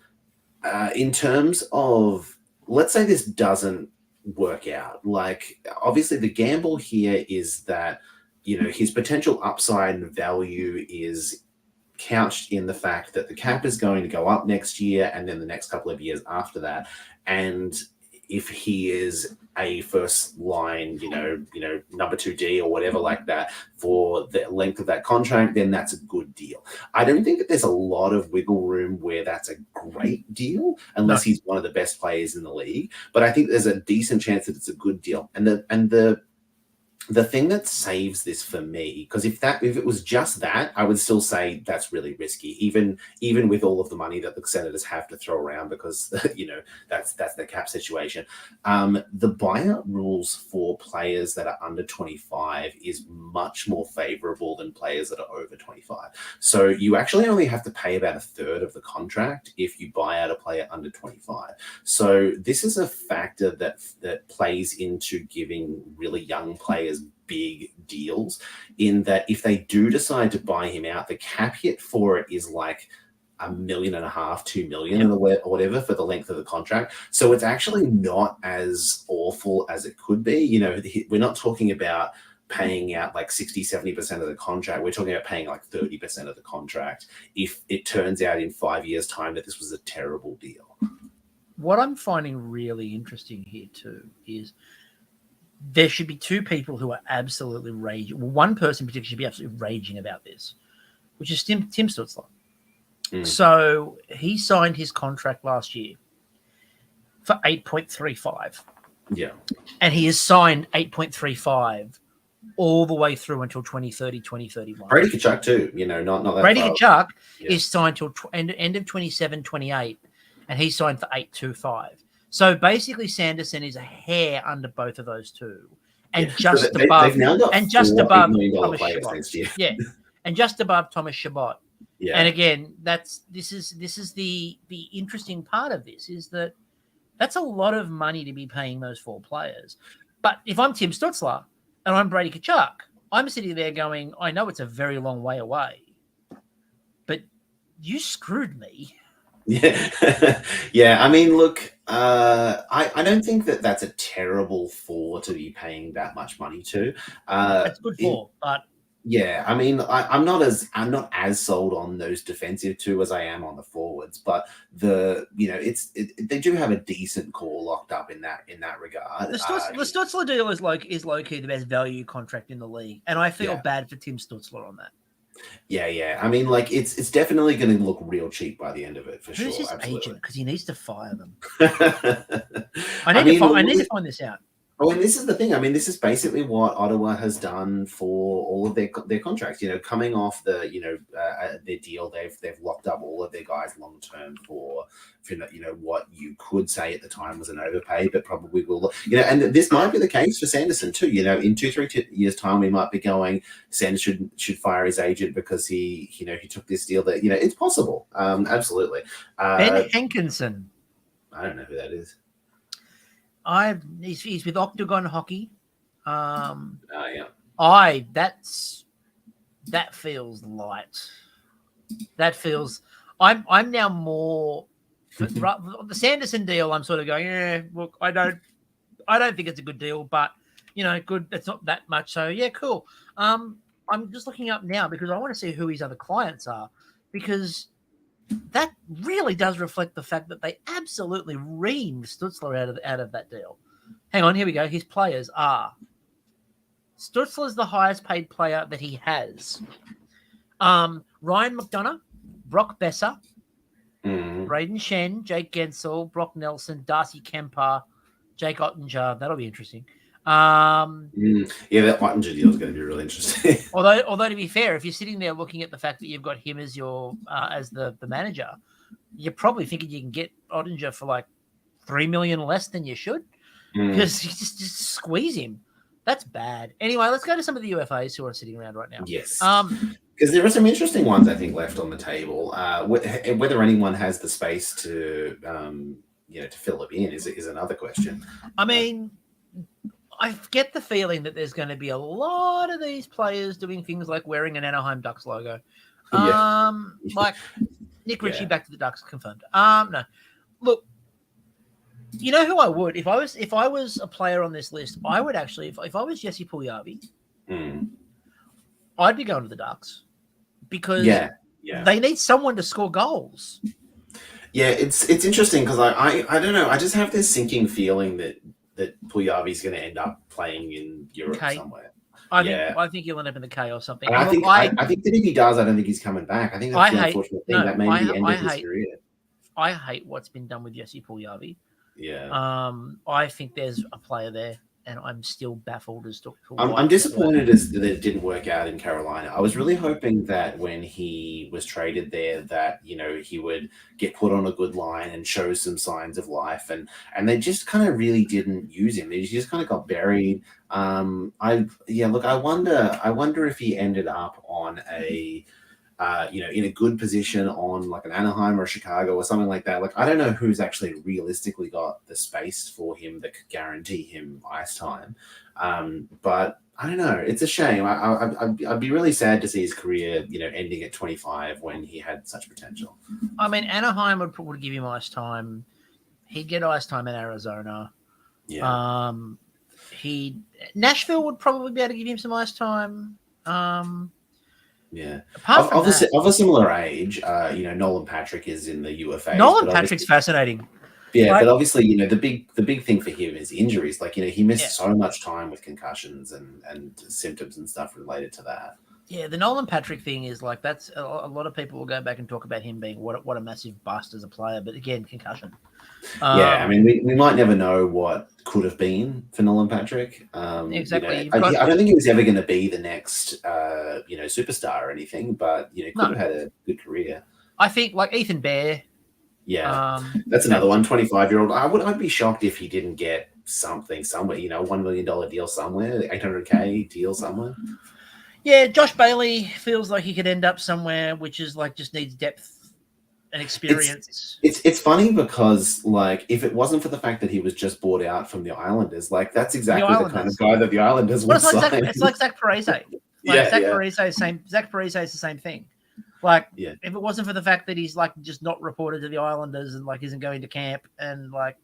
in terms of, let's say this doesn't work out, like obviously the gamble here is that, you know, his potential upside and value is couched in the fact that the cap is going to go up next year and then the next couple of years after that. And if he is a first line, you know, number 2D or whatever like that for the length of that contract, then that's a good deal. I don't think that there's a lot of wiggle room where that's a great deal unless he's one of the best players in the league. But I think there's a decent chance that it's a good deal. And the thing that saves this for me, because if it was just that, I would still say that's really risky, even with all of the money that the Senators have to throw around, because you know that's their cap situation. The buyout rules for players that are under 25 is much more favorable than players that are over 25. So you actually only have to pay about a third of the contract if you buy out a player under 25. So this is a factor that plays into giving really young players big deals, in that if they do decide to buy him out, the cap hit for it is like $1.5 million, $2 million or whatever for the length of the contract. So it's actually not as awful as it could be. You know, we're not talking about paying out like 60-70% of the contract. We're talking about paying like 30% of the contract if it turns out in 5 years' time that this was a terrible deal. What I'm finding really interesting here too is there should be two people who are absolutely raging. Well, one person in particular should be absolutely raging about this, which is Tim Stützle. So he signed his contract last year for 8.35. Yeah. And he has signed 8.35 all the way through until 2030, 2031. Brady Tkachuk too, you know, not that Brady far. Tkachuk is signed till end of 27, 28, and he signed for 8.25. So basically, Sanderson is a hair under both of those two, and just above, and just above Thomas Chabot. Yeah, and just above Thomas Chabot. Yeah. And again, this is the interesting part of this, is that that's a lot of money to be paying those four players. But if I'm Tim Stützle and I'm Brady Tkachuk, I'm sitting there going, I know it's a very long way away, but you screwed me. Yeah, yeah. I mean, look, I don't think that that's a terrible four to be paying that much money to. That's good for, but yeah, I mean, I'm not as sold on those defensive two as I am on the forwards, but they do have a decent core locked up in that regard. The Stützle deal is low-key the best value contract in the league, and I feel bad for Tim Stützle on that. Yeah. I mean, like it's definitely going to look real cheap by the end of it for sure. Who's his Absolutely. agent? Because he needs to fire them. I need to find this out. Oh, and this is the thing. I mean, this is basically what Ottawa has done for all of their contracts. You know, coming off their deal, they've locked up all of their guys long term for what you could say at the time was an overpay, but probably will. You know, and this might be the case for Sanderson too. You know, in 2-3 years' time, we might be going, Sanderson should fire his agent because he took this deal. That it's possible. Absolutely. Ben Hankinson. I don't know who that is. He's with Octagon Hockey. Yeah. That feels light. That feels. I'm now more the Sanderson deal. I'm sort of going, look, I don't think it's a good deal, but good. It's not that much. So yeah, cool. I'm just looking up now because I want to see who his other clients are, because that really does reflect the fact that they absolutely reamed Stützle out of that deal. Hang on, here we go. His players are Stützle is the highest paid player that he has. Ryan McDonough, Brock Besser, Braden Shen, Jake Gensel, Brock Nelson, Darcy Kemper, Jake Ottinger, that'll be interesting. Yeah, that Ottinger deal is going to be really interesting. although to be fair, if you're sitting there looking at the fact that you've got him as your as the manager, you're probably thinking you can get Ottinger for like $3 million less than you should because you just squeeze him. That's bad. Anyway, let's go to some of the UFAs who are sitting around right now. Yes. Because there are some interesting ones, I think, left on the table. Whether anyone has the space to, to fill it in is another question. I mean, I get the feeling that there's going to be a lot of these players doing things like wearing an Anaheim Ducks logo. Like Nick Ritchie back to the Ducks confirmed. No, look, you know who I would if I was a player on this list, I would actually if I was Jesse Puljujarvi, I'd be going to the Ducks because they need someone to score goals. Yeah, it's interesting because I don't know. I just have this sinking feeling that Puljujarvi's going to end up playing in Europe somewhere. I think he'll end up in the K or something. And I think that if he does, I don't think he's coming back. I think that's the unfortunate thing. That may be the end of his career. I hate what's been done with Jesse Puljujarvi. Yeah. I think there's a player there, and I'm still baffled as to I'm disappointed that it didn't work out in Carolina. I was really hoping that when he was traded there, that he would get put on a good line and show some signs of life, and they just kind of really didn't use him. He just kind of got buried. I wonder if he ended up on a in a good position on like an Anaheim or a Chicago or something like that. Like, I don't know who's actually realistically got the space for him that could guarantee him ice time. But I don't know. It's a shame. I'd be really sad to see his career, ending at 25 when he had such potential. I mean, Anaheim would give him ice time. He'd get ice time in Arizona. Yeah. Nashville would probably be able to give him some ice time. Yeah. Of a similar age, Nolan Patrick is in the UFA. Nolan Patrick's fascinating. Yeah, but obviously, the big thing for him is injuries. Like, he missed so much time with concussions and symptoms and stuff related to that. Yeah, the Nolan Patrick thing is like that's a lot of people will go back and talk about him being what a massive bust as a player, but again, concussion. I mean, we might never know what could have been for Nolan Patrick. Exactly. I don't think he was ever going to be the next, superstar or anything, but could have had a good career. I think like Ethan Bear. Yeah, that's another one. 25-year-old. I'd be shocked if he didn't get something somewhere. $1 million deal somewhere, $800K deal somewhere. Yeah, Josh Bailey feels like he could end up somewhere, which is like just needs depth and experience. It's funny because like if it wasn't for the fact that he was just bought out from the Islanders, like that's exactly the kind of guy that the Islanders would sign. It's like Zach Parise. Zach Parise is the same thing. Like if it wasn't for the fact that he's like just not reported to the Islanders and like isn't going to camp and like.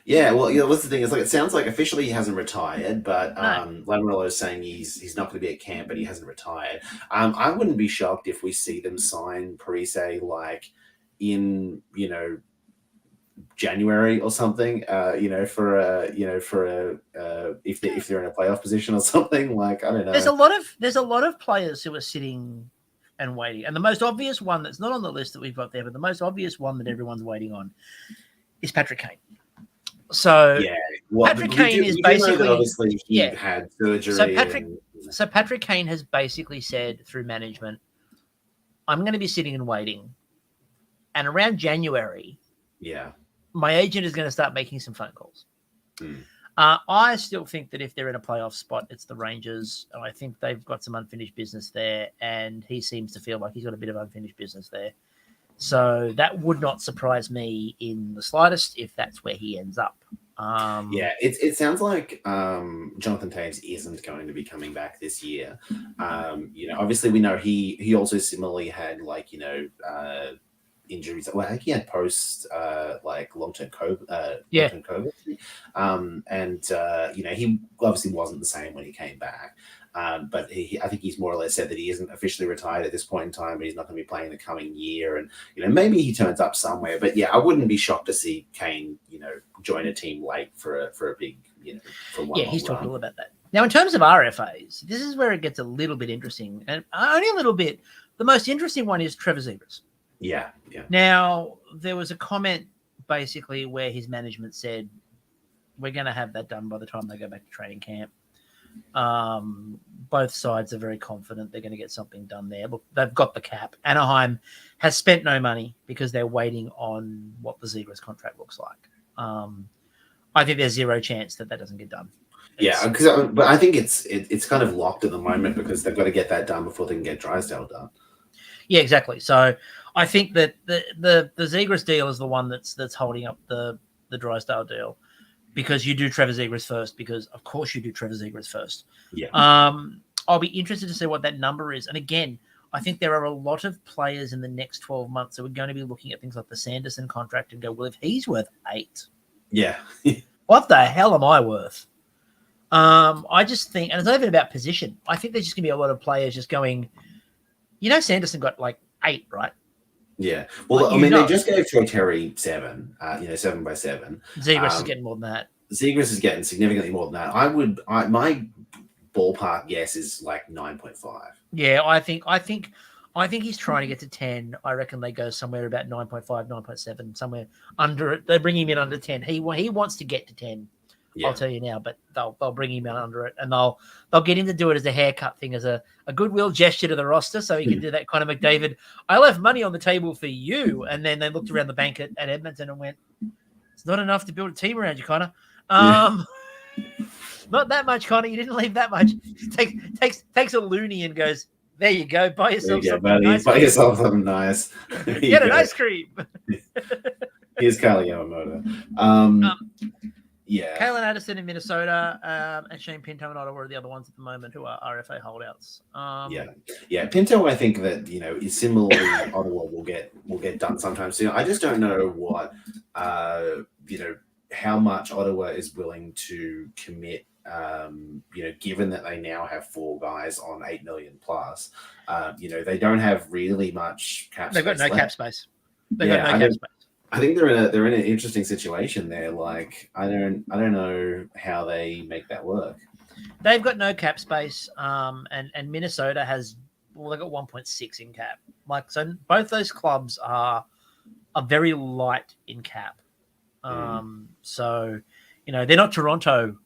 Yeah, well, what's the thing? It's like it sounds like officially he hasn't retired, but Lamoriello is saying he's not going to be at camp, but he hasn't retired. I wouldn't be shocked if we see them sign Parise like in January or something. If they're in a playoff position or something. Like, I don't know. There's a lot of players who are sitting and waiting, and the most obvious one that's not on the list that we've got there, but the most obvious one that everyone's waiting on is Patrick Kane. So Patrick Kane is basically obviously he had surgery. So Patrick Kane has basically said through management, I'm going to be sitting and waiting, and around January, my agent is going to start making some phone calls. I still think that if they're in a playoff spot, it's the Rangers. I think they've got some unfinished business there, and he seems to feel like he's got a bit of unfinished business there. So that would not surprise me in the slightest if that's where he ends up. It sounds like Jonathan Toews isn't going to be coming back this year. Obviously we know he also similarly had injuries. Well, I think he had post long-term COVID. He obviously wasn't the same when he came back. But I think he's more or less said that he isn't officially retired at this point in time, but he's not going to be playing the coming year. And, maybe he turns up somewhere. But, I wouldn't be shocked to see Kane, join a team late for a big, for one. Yeah, he's talking all about that. Now, in terms of RFAs, this is where it gets a little bit interesting. And only a little bit. The most interesting one is Trevor Zegras. Yeah. Now, there was a comment basically where his management said, we're going to have that done by the time they go back to training camp. Both sides are very confident they're going to get something done there. Look, they've got the cap. Anaheim has spent no money because they're waiting on what the Zegras contract looks like. I think there's zero chance that doesn't get done. Yeah, but I think it's kind of locked at the moment because they've got to get that done before they can get Drysdale done. Yeah, exactly. So I think that the Zegras deal is the one that's holding up the Drysdale deal, because you do Trevor Zegras first, because of course you do Trevor Zegras first. Yeah. I'll be interested to see what that number is. And again, I think there are a lot of players in the next 12 months that we're going to be looking at things like the Sanderson contract and go, well, if he's worth 8, yeah, what the hell am I worth? I just think, and it's not even about position. I think there's just going to be a lot of players just going, Sanderson got like 8, right? Yeah. Well, I mean, they just gave Troy Terry 7, 7 by 7. Zegras is getting more than that. Zegras is getting significantly more than that. My ballpark guess is like 9.5. Yeah, I think he's trying to get to 10. I reckon they go somewhere about 9.5, 9.7, somewhere under it. They bring him in under 10. He wants to get to 10. Yeah. I'll tell you now, but they'll bring him in under it, and they'll get him to do it as a haircut thing, as a goodwill gesture to the roster, so he can do that kind of McDavid. I left money on the table for you, and then they looked around the bank at Edmonton and went, "It's not enough to build a team around you, Connor. Not that much, Connor. You didn't leave that much." Takes a loony and goes, "There you go. Buy yourself something nice. Buy yourself something nice. Get an ice cream." Here's Kyle Yamamoto. Yeah, Kalen Addison in Minnesota, and Shane Pinto in Ottawa are the other ones at the moment who are RFA holdouts. Yeah. Pinto, I think that is similarly Ottawa will get done sometime soon. I just don't know what how much Ottawa is willing to commit. Given that they now have 4 guys on $8 million plus, they don't have really much cap. They've got no cap space. I think they're in an interesting situation there. Like I don't know how they make that work. They've got no cap space, and Minnesota they've got 1.6 in cap. Like, so both those clubs are very light in cap. So they're not Toronto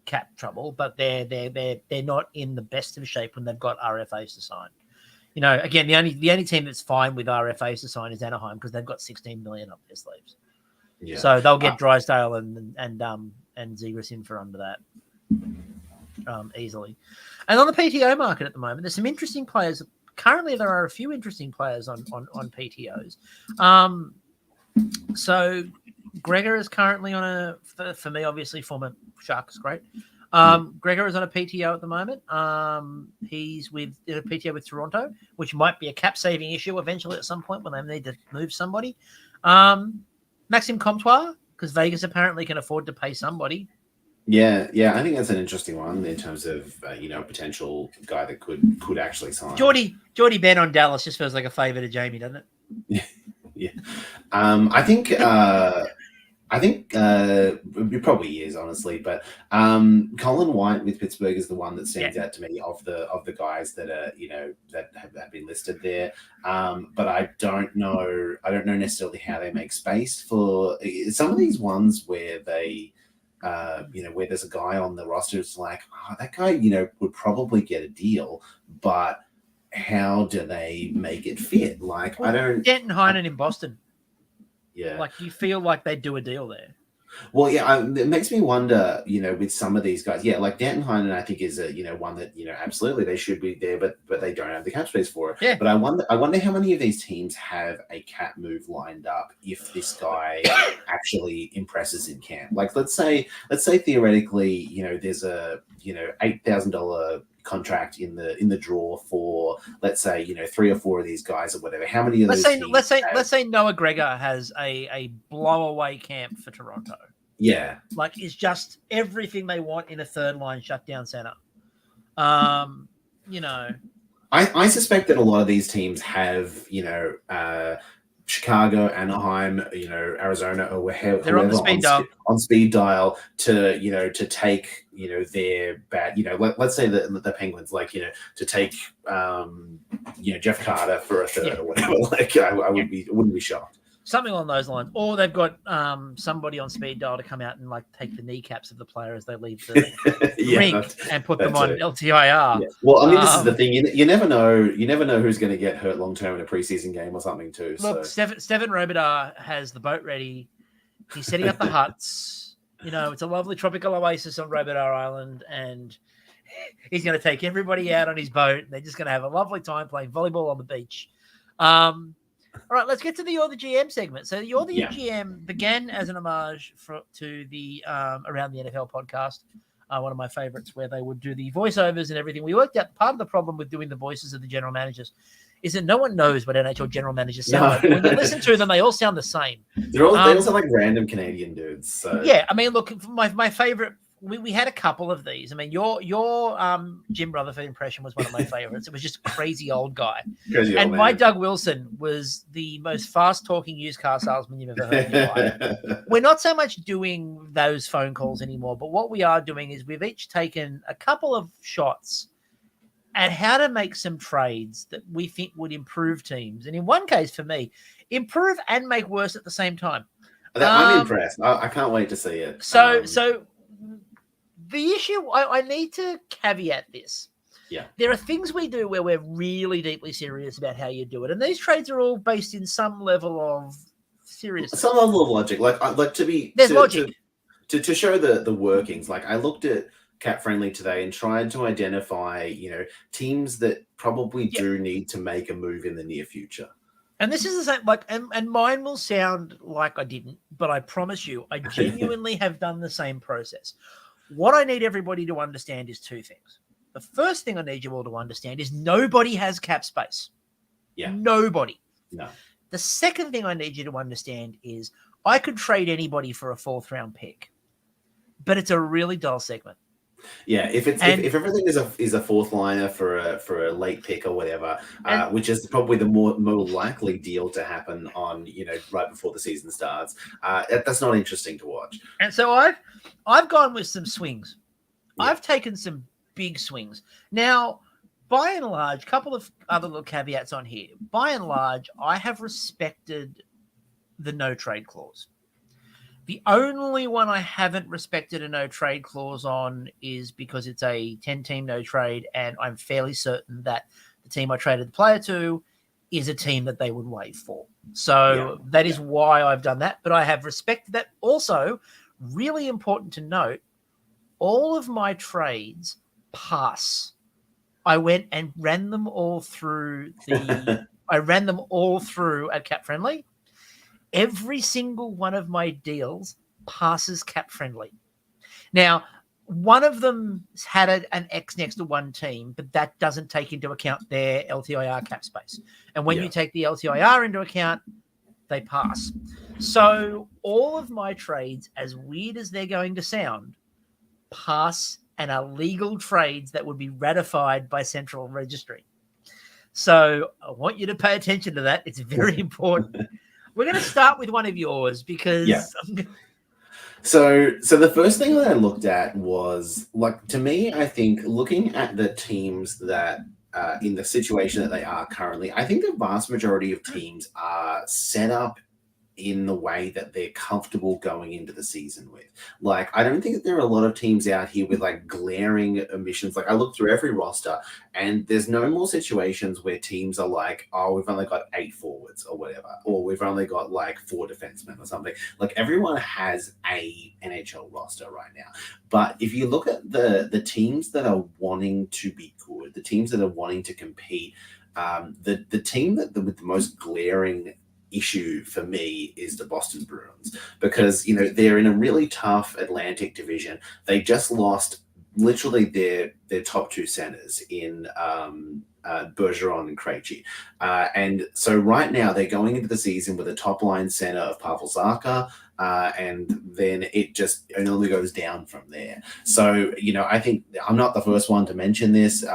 cap trouble, but they're not in the best of shape when they've got RFAs to sign. Again, the only team that's fine with RFAs to sign is Anaheim, because they've got $16 million up their sleeves. Yeah. So they'll get Drysdale and Zegras in for under that easily. And on the PTO market at the moment, there's some interesting players. Currently, there are a few interesting players on PTOs. So Gregor is currently on for me, obviously, former Sharks, great. Gregor is on a PTO at the moment. He's with a PTO with Toronto, which might be a cap saving issue eventually at some point when they need to move somebody. Maxime Comtois, because Vegas apparently can afford to pay somebody. Yeah, I think that's an interesting one in terms of a potential guy that could actually sign. Geordie Ben on Dallas just feels like a favor to Jamie, doesn't it? Yeah. I think it probably is, honestly, but Colin White with Pittsburgh is the one that stands out to me of the guys that are that have been listed there. But I don't know necessarily how they make space for some of these ones where they where there's a guy on the roster. It's like, that guy would probably get a deal, but how do they make it fit? Like, I don't. Denton Heinen in Boston. Yeah. Like, you feel like they do a deal there. Well, yeah, it makes me wonder, with some of these guys. Yeah, like Danton Heinen, I think is a, one that, absolutely they should be there, but they don't have the cap space for it. Yeah. But I wonder how many of these teams have a cap move lined up if this guy actually impresses in camp. Like, let's say theoretically, there's a, $8,000 contract in the draw for, let's say, 3 or 4 of these guys or whatever. How many of those? Let's say Noah Gregor has a blowaway camp for Toronto. Yeah, like, it's just everything they want in a third line shutdown center. I suspect that a lot of these teams have Chicago, Anaheim, Arizona, or wherever they're on the speed dial. On speed dial to take their bad. Let's say the Penguins to take Jeff Carter for a third or whatever. Like, I wouldn't be shocked. Something along those lines. Or they've got somebody on speed dial to come out and like take the kneecaps of the player as they leave the rink and put them on LTIR. Yeah. Well, I mean, this is the thing. You never know. You never know who's going to get hurt long term in a preseason game or something too. Look, Steven Robitaille has the boat ready. He's setting up the huts. You know, it's a lovely tropical oasis on Robitaille Island, and he's going to take everybody out on his boat. They're just going to have a lovely time playing volleyball on the beach. All right, let's get to the You're the GM segment. So You're the GM began as an homage to the Around the NFL podcast, one of my favorites, where they would do the voiceovers and everything. We worked out part of the problem with doing the voices of the general managers is that no one knows what NHL general managers sound like. When you listen to them, they all sound the same. They all sound like random Canadian dudes. So. Yeah, I mean, look, my favorite. We had a couple of these. I mean, your Jim Rutherford impression was one of my favorites. It was just a crazy old guy. My Doug Wilson was the most fast-talking used car salesman you've ever heard in your life. We're not so much doing those phone calls anymore, but what we are doing is we've each taken a couple of shots at how to make some trades that we think would improve teams. And in one case, for me, improve and make worse at the same time. I'm impressed. I can't wait to see it. So the issue, I need to caveat this. Yeah. There are things we do where we're really deeply serious about how you do it. And these trades are all based in some level of seriousness. Some level of logic. There's logic. To show the workings. Like I looked at Cap Friendly today and tried to identify, teams that probably do need to make a move in the near future. And this is the same, and mine will sound like I didn't, but I promise you, I genuinely have done the same process. What I need everybody to understand is two things. The first thing I need you all to understand is nobody has cap space. Yeah. Nobody. No. The second thing I need you to understand is I could trade anybody for a 4th round pick, but it's a really dull segment. Yeah, if everything is a fourth liner for a late pick or whatever, which is probably the more likely deal to happen on right before the season starts, that's not interesting to watch. And so I've gone with some swings. Yeah. I've taken some big swings. Now, by and large, a couple of other little caveats on here. By and large, I have respected the no trade clause. The only one I haven't respected a no trade clause on is because it's a 10-team no trade, and I'm fairly certain that the team I traded the player to is a team that they would waive for. So that is why I've done that, but I have respected that. Also, really important to note, all of my trades pass. I went and ran them all through at Cap Friendly. Every single one of my deals passes Cap Friendly. Now, one of them had an X next to one team, but that doesn't take into account their LTIR cap space. And when you take the LTIR into account, they pass. So all of my trades, as weird as they're going to sound, pass and are legal trades that would be ratified by Central Registry. So I want you to pay attention to that. It's very important. We're going to start with one of yours because... Yeah. So the first thing that I looked at was, to me, I think looking at the teams that in the situation that they are currently, I think the vast majority of teams are set up in the way that they're comfortable going into the season with. I don't think that there are a lot of teams out here with glaring omissions. I looked through every roster and there's no more situations where teams are we've only got 8 forwards or whatever, or we've only got 4 defensemen or something. Everyone has a NHL roster right now. But if you look at the teams that are wanting to be good, the teams that are wanting to compete, the team with the most glaring issue for me is the Boston Bruins, because they're in a really tough Atlantic division. They just lost literally their top 2 centers in Bergeron and Krejci, and so right now they're going into the season with a top line center of Pavel Zacha, and then it only goes down from there. So I think I'm not the first one to mention this.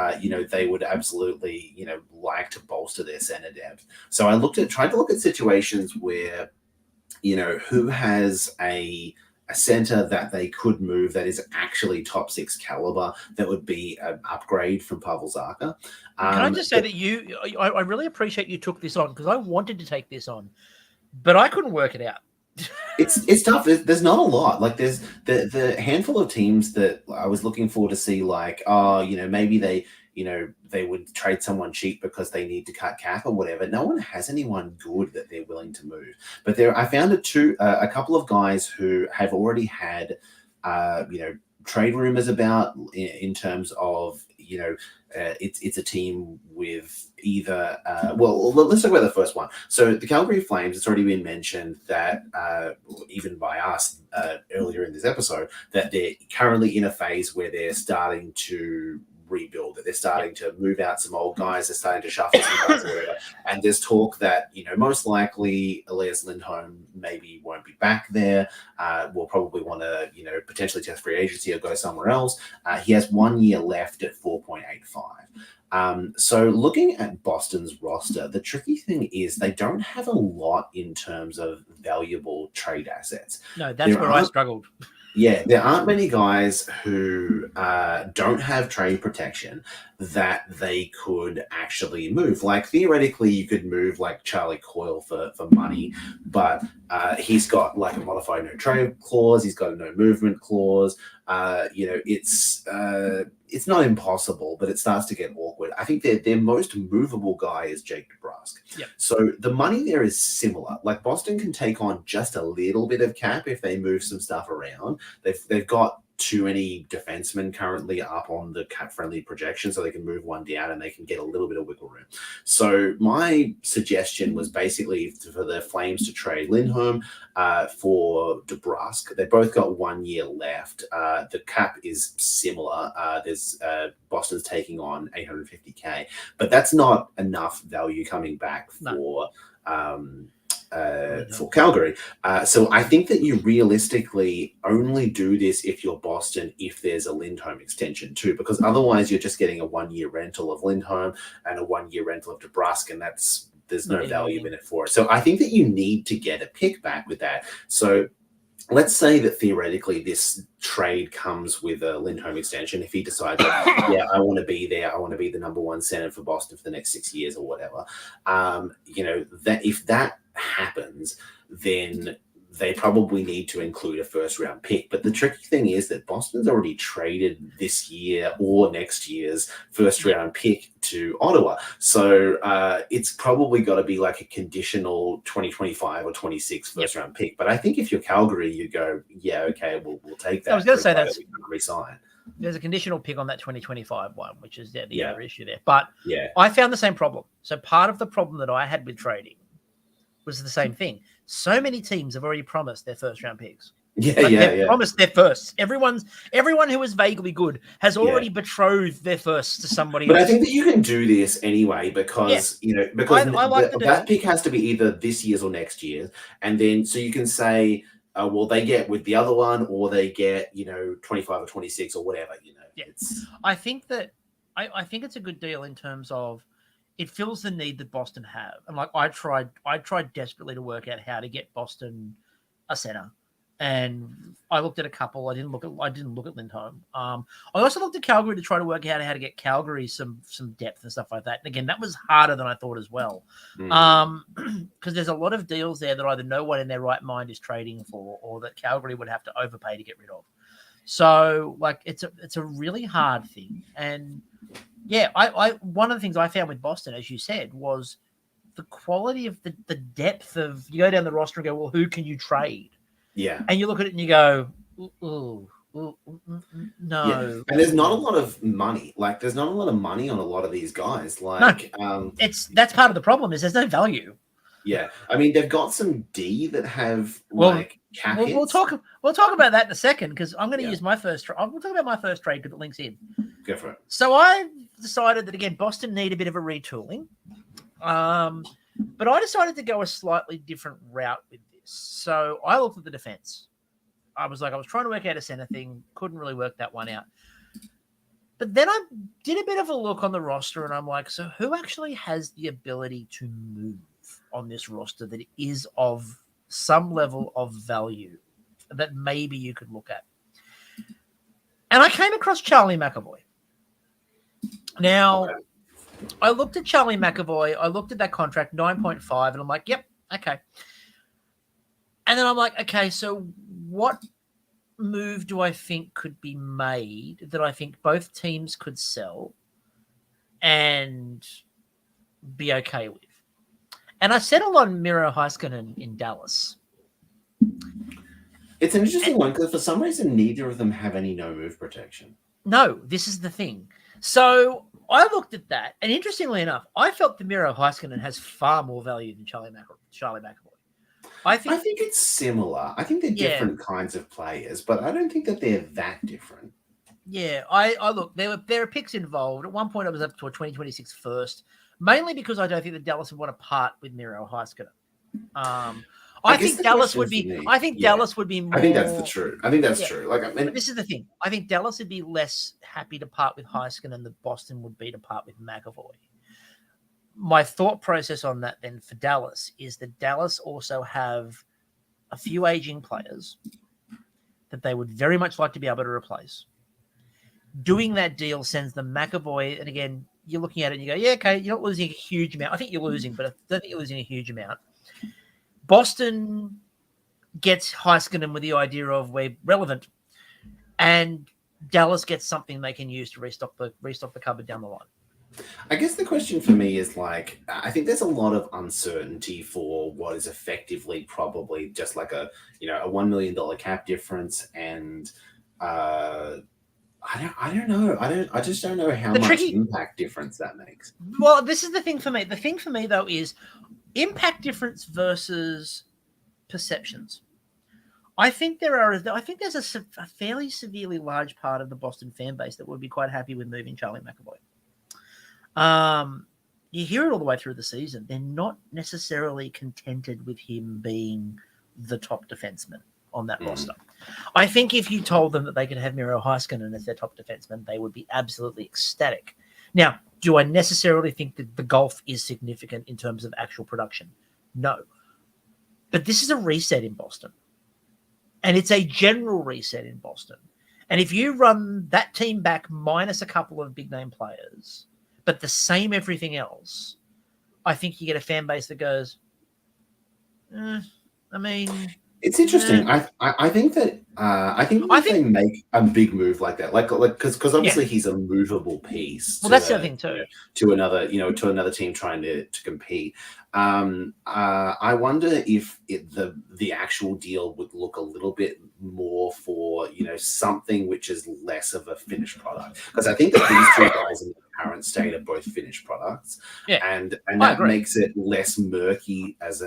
They would absolutely like to bolster their center depth. So I tried to look at situations where who has a center that they could move that is actually top 6 caliber that would be an upgrade from Pavel Zacha. Can I just say that I really appreciate you took this on, because I wanted to take this on. but I couldn't work it out. It's tough. There's not a lot. Like there's the handful of teams that I was looking for to see, like, oh, maybe they would trade someone cheap because they need to cut cap or whatever. No one has anyone good that they're willing to move. But I found a couple of guys who have already had, trade rumors about in terms of, it's a team with either well, let's talk about the first one. So the Calgary Flames, it's already been mentioned that even by us earlier in this episode, that they're currently in a phase where they're starting to rebuild, that they're starting to move out some old guys, they're starting to shuffle some guys or whatever. And there's talk that, most likely Elias Lindholm maybe won't be back there. Will probably want to, potentially test free agency or go somewhere else. He has 1 year left at 4.85. So looking at Boston's roster, the tricky thing is they don't have a lot in terms of valuable trade assets. No, that's where I struggled. Yeah, there aren't many guys who don't have trade protection that they could actually move. Like, theoretically, you could move, like, Charlie Coyle for money, but he's got, like, a modified no trade clause. He's got a no movement clause. It's not impossible, but it starts to get awkward. I think their most movable guy is Jake DeBrusk. Yep. So the money there is similar. Like, Boston can take on just a little bit of cap if they move some stuff around. They've got too many defensemen currently up on the cap-friendly projection, so they can move one down and they can get a little bit of wiggle room. So my suggestion was basically for the Flames to trade Lindholm for DeBrusk. They both got 1 year left. The cap is similar. There's Boston's taking on $850K, but that's not enough value coming back for Calgary. So I think that you realistically only do this if you're Boston, if there's a Lindholm extension too, because otherwise you're just getting a 1 year rental of Lindholm and a 1 year rental of DeBrusk, and there's no value in it for it. So I think that you need to get a pick back with that. So let's say that theoretically this trade comes with a Lindholm extension. If he decides, yeah, I want to be there, I want to be the number one center for Boston for the next 6 years or whatever, that if that happens, then they probably need to include a first round pick. But the tricky thing is that Boston's already traded this year or next year's first round pick to Ottawa. So it's probably got to be like a conditional 2025 or 26 first round pick. But I think if you're Calgary, you go, yeah, okay, we'll take that. I was going to say that's resign. There's a conditional pick on that 2025 one, which is the other issue there. But yeah, I found the same problem. So part of the problem that I had with trading was the same thing. So many teams have already promised their first round picks. They've promised their first. Everyone who is vaguely good has already betrothed their first to somebody else. But I think that you can do this anyway because that pick has to be either this year's or next year's, and then so you can say, well, they get with the other one, or they get 25 or 26 or whatever. I think that I think it's a good deal in terms of it fills the need that Boston have. And like I tried desperately to work out how to get Boston a center. And I looked at a couple. I didn't look at Lindholm. I also looked at Calgary to try to work out how to get Calgary some depth and stuff like that. And again, that was harder than I thought as well. Because there's a lot of deals there that either no one in their right mind is trading for, or that Calgary would have to overpay to get rid of. So like it's a really hard thing. And yeah, I one of the things I found with Boston, as you said, was the quality of the depth of, you go down the roster and go, well, who can you trade? Yeah. And you look at it and you go, no. Yeah. And there's not a lot of money. Like, there's not a lot of money on a lot of these guys. Like, no, that's part of the problem is there's no value. Yeah. I mean, they've got some D that have cap hits. We'll talk about that in a second, because I'm going to use my first trade. We'll talk about my first trade because it links in. Go for it. So I decided that, again, Boston need a bit of a retooling. But I decided to go a slightly different route with this. So I looked at the defense. I was trying to work out a center thing. Couldn't really work that one out. But then I did a bit of a look on the roster, and I'm like, so who actually has the ability to move on this roster that is of some level of value that maybe you could look at? And I came across Charlie McAvoy. Now, I looked at Charlie McAvoy. I looked at that contract, 9.5, and I'm like, yep, okay. And then I'm like, okay, so what move do I think could be made that I think both teams could sell and be okay with? And I settled on Miro Heiskanen in Dallas. It's an interesting one because for some reason neither of them have any no move protection. No, this is the thing. So I looked at that, and interestingly enough, I felt that Miro Heiskanen has far more value than Charlie McAvoy. I think it's similar. I think they're different kinds of players, but I don't think that they're that different. Yeah, I look, there were picks involved. At one point, I was up to a 2026 first, mainly because I don't think that Dallas would want to part with Miro Heiskanen. I think Dallas would be. I think Dallas would be more. I think that's the truth. I think that's true. Like, I mean, but this is the thing. I think Dallas would be less happy to part with Heiskanen than Boston would be to part with McAvoy. My thought process on that then for Dallas is that Dallas also have a few aging players that they would very much like to be able to replace. Doing that deal sends them McAvoy, and again, you're looking at it and you go, yeah, okay, you're not losing a huge amount. I think you're losing, but I don't think you're losing a huge amount. Boston gets Heiskanen with the idea of we're relevant, and Dallas gets something they can use to restock the cupboard down the line. I guess the question for me is like, I think there's a lot of uncertainty for what is effectively probably just like a $1 million cap difference, and I don't know. I just don't know how much impact difference that makes. Well, this is the thing for me. The thing for me though is impact difference versus perceptions. I think there's a fairly severely large part of the Boston fan base that would be quite happy with moving Charlie McAvoy. You hear it all the way through the season. They're not necessarily contented with him being the top defenseman on that roster. I think if you told them that they could have Miro Heiskanen as their top defenseman, they would be absolutely ecstatic. Now, do I necessarily think that the gulf is significant in terms of actual production? No. But this is a reset in Boston. And it's a general reset in Boston. And if you run that team back minus a couple of big-name players, but the same everything else, I think you get a fan base that goes, it's interesting. I think that they make a big move like that, like because obviously he's a movable piece. Well, that's the other thing too. To another team trying to compete. I wonder if the actual deal would look a little bit more for something which is less of a finished product, because I think that these two guys in the current state are both finished products, and that makes it less murky as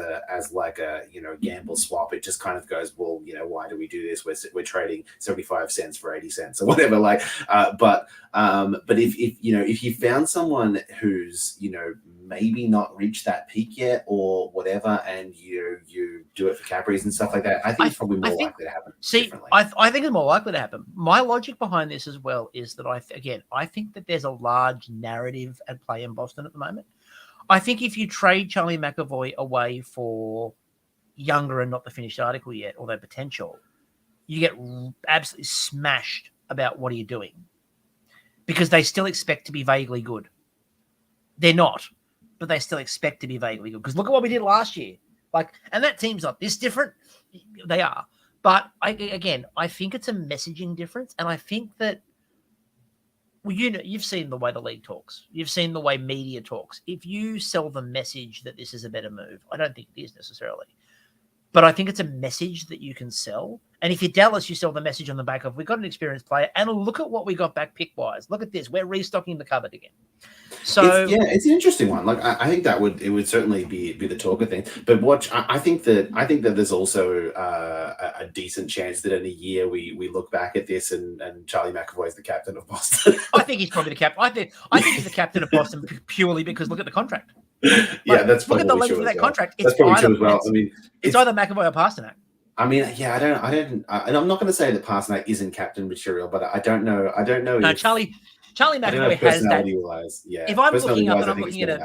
like a gamble swap. It just kind of goes, well, why do we do this? We're trading 75 cents for 80 cents or whatever. Like, but if you found someone who's maybe not reached that peak yet or whatever, and you do it for cap reasons and stuff like that, I think it's probably more likely to happen. See, I think it's more likely to happen. My logic behind this as well is that I think that there's a large narrative at play in Boston at the moment. I think if you trade Charlie McAvoy away for younger and not the finished article yet, although potential, you get absolutely smashed about what are you doing, because they still expect to be vaguely good. They're not, but they still expect to be vaguely good. Because look at what we did last year. And that team's not this different. They are. But I think it's a messaging difference. And I think that, well, you've seen the way the league talks. You've seen the way media talks. If you sell the message that this is a better move, I don't think it is necessarily. But I think it's a message that you can sell. And if you're Dallas, you sell the message on the back of, we've got an experienced player, and look at what we got back pick-wise. Look at this. We're restocking the cupboard again. So it's an interesting one. Like I think it would certainly be the talk of things. But I think that there's also a decent chance that in a year we look back at this and Charlie McAvoy is the captain of Boston. I think he's probably the captain. I think he's the captain of Boston purely because look at the contract. That's look at the length of that contract. That's probably true as well. It's either McAvoy or Pasternak. I don't, and I'm not going to say that Pasternak isn't captain material, but I don't know. No, Charlie McAvoy has that. Yeah. If I'm looking up and I'm looking at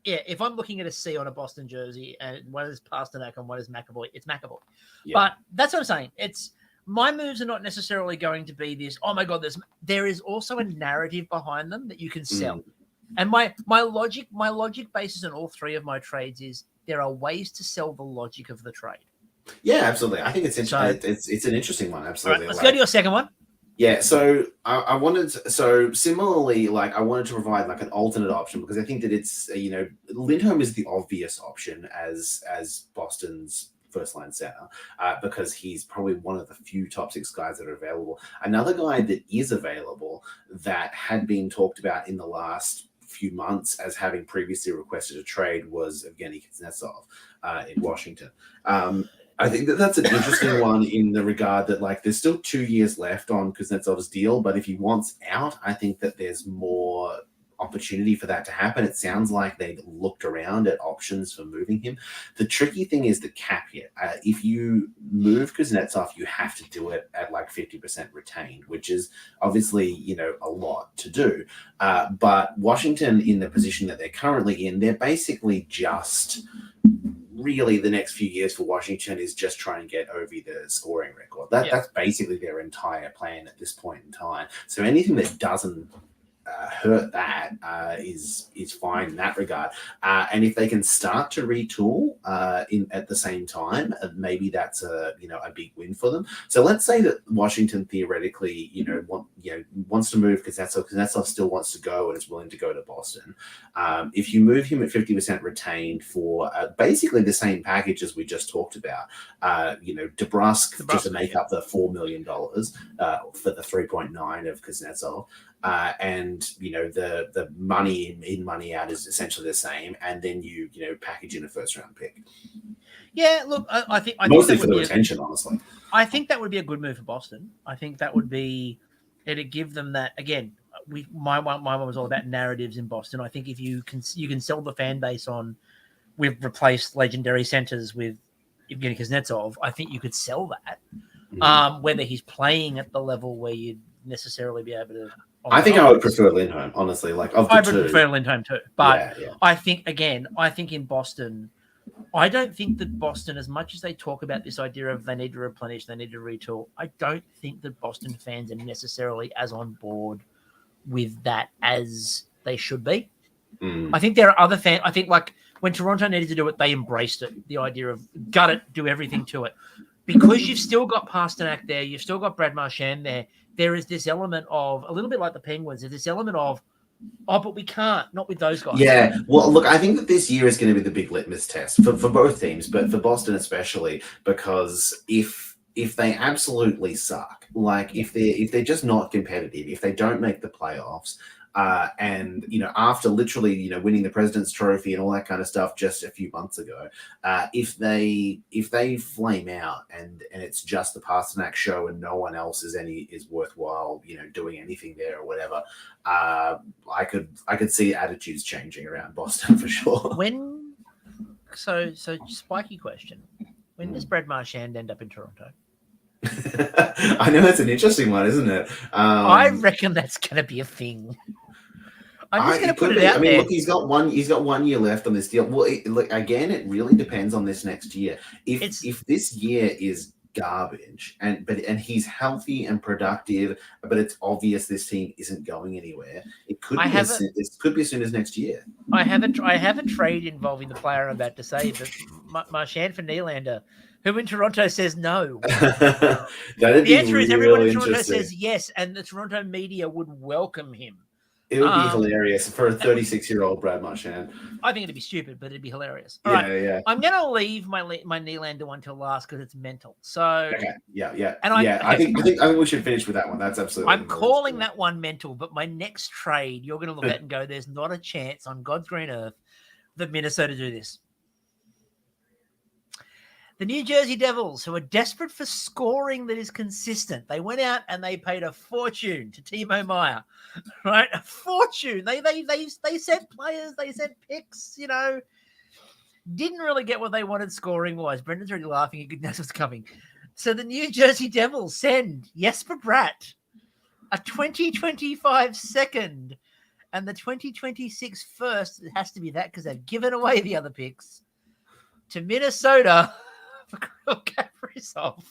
if I'm looking at a C on a Boston jersey and one is Pasternak and one is McAvoy, it's McAvoy. Yeah. But that's what I'm saying. It's my moves are not necessarily going to be this. Oh my God, there is also a narrative behind them that you can sell. And my logic basis on all three of my trades is there are ways to sell the logic of the trade. Yeah, absolutely. I think it's So, it's an interesting one. all right, Absolutely. let's go to your second one. Yeah, so I wanted so similarly, like I wanted to provide like an alternate option because I think that it's Lindholm is the obvious option as Boston's first line center because he's probably one of the few top six guys that are available. Another guy that is available that had been talked about in the last few months as having previously requested a trade was Evgeny Kuznetsov in Washington. I think that that's an interesting one in the regard that like there's still 2 years left on Kuznetsov's deal, but if he wants out, I think that there's more opportunity for that to happen. It sounds like they looked around at options for moving him. The tricky thing is the cap hit. If you move Kuznetsov, you have to do it at like 50% retained, which is obviously, a lot to do. But Washington, in the position that they're currently in, they're basically just really the next few years for Washington is just trying to get over the scoring record. That's basically their entire plan at this point in time. So anything that doesn't hurt that is fine in that regard. And if they can start to retool at the same time, maybe that's a big win for them. So let's say that Washington theoretically wants to move because Kuznetsov still wants to go and is willing to go to Boston. If you move him at 50% retained for basically the same package as we just talked about, DeBrusk just to make up the $4 million for the 3.9 of Kuznetsov. And the money in money out is essentially the same, and then you package in a first round pick. Yeah, look, I think mostly for the retention, honestly. I think that would be a good move for Boston. I think that would be it'd give them that again. My one was all about narratives in Boston. I think if you can sell the fan base on we've replaced legendary centers with Evgeny Kuznetsov, I think you could sell that. Whether he's playing at the level where you'd necessarily be able to. I think I would prefer Lindholm, honestly. Like of the I two, would prefer Lindholm too, but yeah. I think in Boston, I don't think that Boston, as much as they talk about this idea of they need to replenish, they need to retool, I don't think that Boston fans are necessarily as on board with that as they should be. I think there are other fans. I think like when Toronto needed to do it, they embraced it. The idea of gut it, do everything to it. Because you've still got Pasternak there, you've still got Brad Marchand there, there is this element of, a little bit like the Penguins, there's this element of, but we can't, not with those guys. Yeah, well, look, I think that this year is going to be the big litmus test for both teams, but for Boston especially, because if they absolutely suck, like if they're just not competitive, if they don't make the playoffs, and after literally winning the President's Trophy and all that kind of stuff just a few months ago, if they flame out and it's just the Pasternak show and no one else is worthwhile doing anything there or whatever, I could see attitudes changing around Boston for sure. So spiky question: when does Brad Marchand end up in Toronto? I know that's an interesting one, isn't it? I reckon that's going to be a thing. I'm just going to put it out there. Look, he's got 1 year left on this deal. Well, again, it really depends on this next year. If this year is garbage and he's healthy and productive, but it's obvious this team isn't going anywhere, it could be as soon as next year. I have a trade involving the player I'm about to say, but Marchand for Nylander, who in Toronto says no. The answer is everyone in Toronto says yes, and the Toronto media would welcome him. It would be hilarious for a 36-year-old Brad Marchand. I think it'd be stupid, but it'd be hilarious. All right. Yeah. I'm going to leave my Nylander one till last because it's mental. So okay, yeah. And I think we should finish with that one. That's absolutely. I'm calling that one mental, but my next trade, you're going to look at and go, "There's not a chance on God's green earth that Minnesota do this." The New Jersey Devils, who are desperate for scoring that is consistent, they went out and they paid a fortune to Timo Meier, right? A fortune. They sent players, they sent picks, didn't really get what they wanted scoring-wise. Brendan's already laughing. He knows what's coming. So the New Jersey Devils send Jesper Bratt, a 2025 second, and the 2026 first. It has to be that because they've given away the other picks to Minnesota. For Kirill Kaprizov.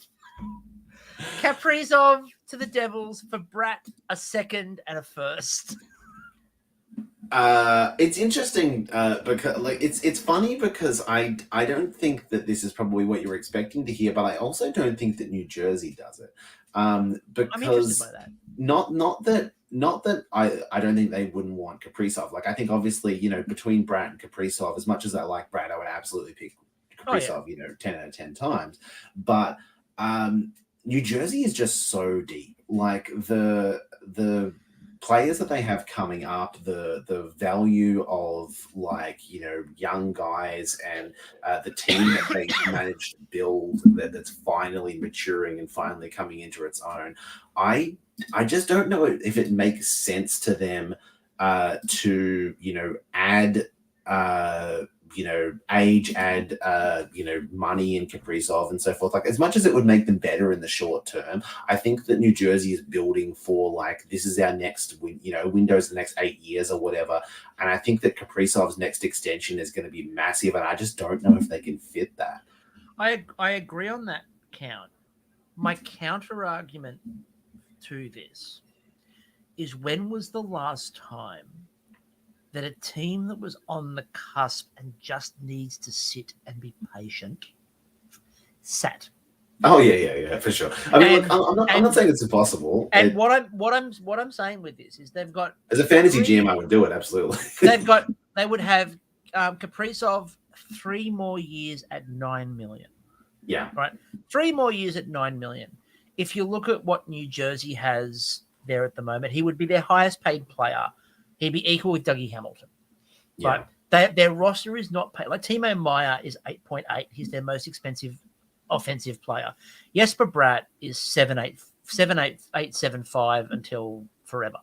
Kaprizov to the Devils for Bratt, a second and a first. It's interesting because like it's funny because I don't think that this is probably what you're expecting to hear, but I also don't think that New Jersey does it. I'm interested Because by that. not that I don't think they wouldn't want Kaprizov. Like I think obviously, between Brad and Kaprizov, as much as I like Brad, I would absolutely pick Oh yeah, Kaprizov, 10 out of 10 times. But New Jersey is just so deep. Like the players that they have coming up, the value of like young guys and the team that they managed to build that's finally maturing and finally coming into its own. I just don't know if it makes sense to them to add age, add money in Kaprizov and so forth. Like as much as it would make them better in the short term, I think that New Jersey is building for like this is our next windows the next 8 years or whatever. And I think that Kaprizov's next extension is going to be massive, and I just don't know if they can fit that. I agree on that count. My counter argument to this is when was the last time that a team that was on the cusp and just needs to sit and be patient sat? Oh yeah, for sure. I mean, look, I'm not saying it's impossible. And what I'm saying with this is they've got as a fantasy GM, I would do it absolutely. they would have Kaprizov 3 more years at 9 million. Yeah. Right. 3 more years at 9 million. If you look at what New Jersey has there at the moment, he would be their highest paid player. He'd be equal with Dougie Hamilton. Yeah. But their roster is not paid. Like Timo Meyer is 8.8. He's their most expensive offensive player. Jesper Bratt is 7.875 until forever.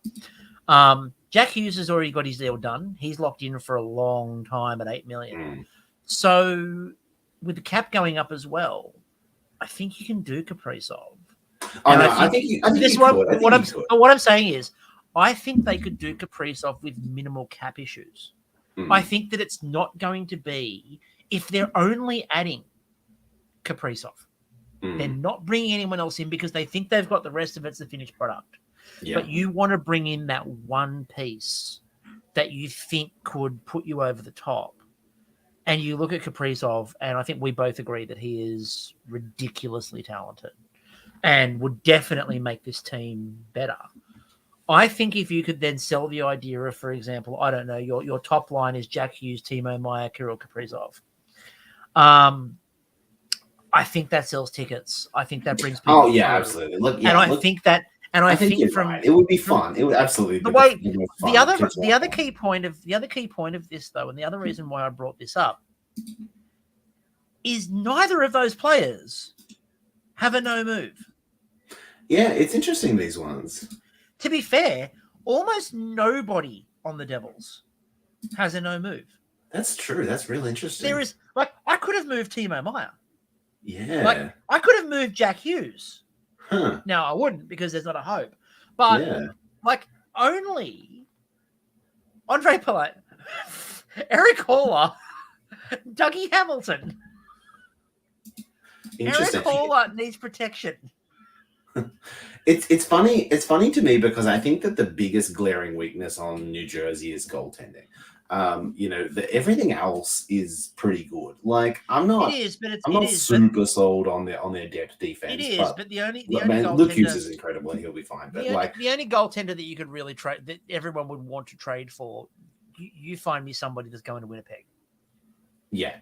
Jack Hughes has already got his deal done. He's locked in for a long time at 8 million. So with the cap going up as well, I think you can do Kaprizov. I think what I'm saying is, I think they could do Kaprizov with minimal cap issues. I think that it's not going to be if they're only adding Kaprizov. They're not bringing anyone else in because they think they've got the rest of it's the finished product. Yeah. But you want to bring in that one piece that you think could put you over the top. And you look at Kaprizov, and I think we both agree that he is ridiculously talented and would definitely make this team better. I think if you could then sell the idea of, for example, I don't know, your top line is Jack Hughes, Timo Meyer, Kirill Kaprizov. I think that sells tickets. I think that brings people. Oh yeah, through. Absolutely. Look, yeah, and I think that, and I think from right. It would be fun. It would absolutely be the other key point of this though, and the other reason why I brought this up is neither of those players have a no move. Yeah, it's interesting, these ones. To be fair, almost nobody on the Devils has a no move. That's true. That's real interesting. There is, like, I could have moved Timo Meyer. Yeah. Like, I could have moved Jack Hughes. Huh. Now, I wouldn't because there's not a hope. But, like, only Andre Palat, Eric Hawler, Dougie Hamilton. Eric Hawler needs protection. It's funny. It's funny to me because I think that the biggest glaring weakness on New Jersey is goaltending. Everything else is pretty good. Like I'm not super sold on their depth defense. It is, but the only Luke Hughes is incredible and he'll be fine. But the only goaltender that you could really trade, that everyone would want to trade for, you find me somebody that's going to Winnipeg. Yeah.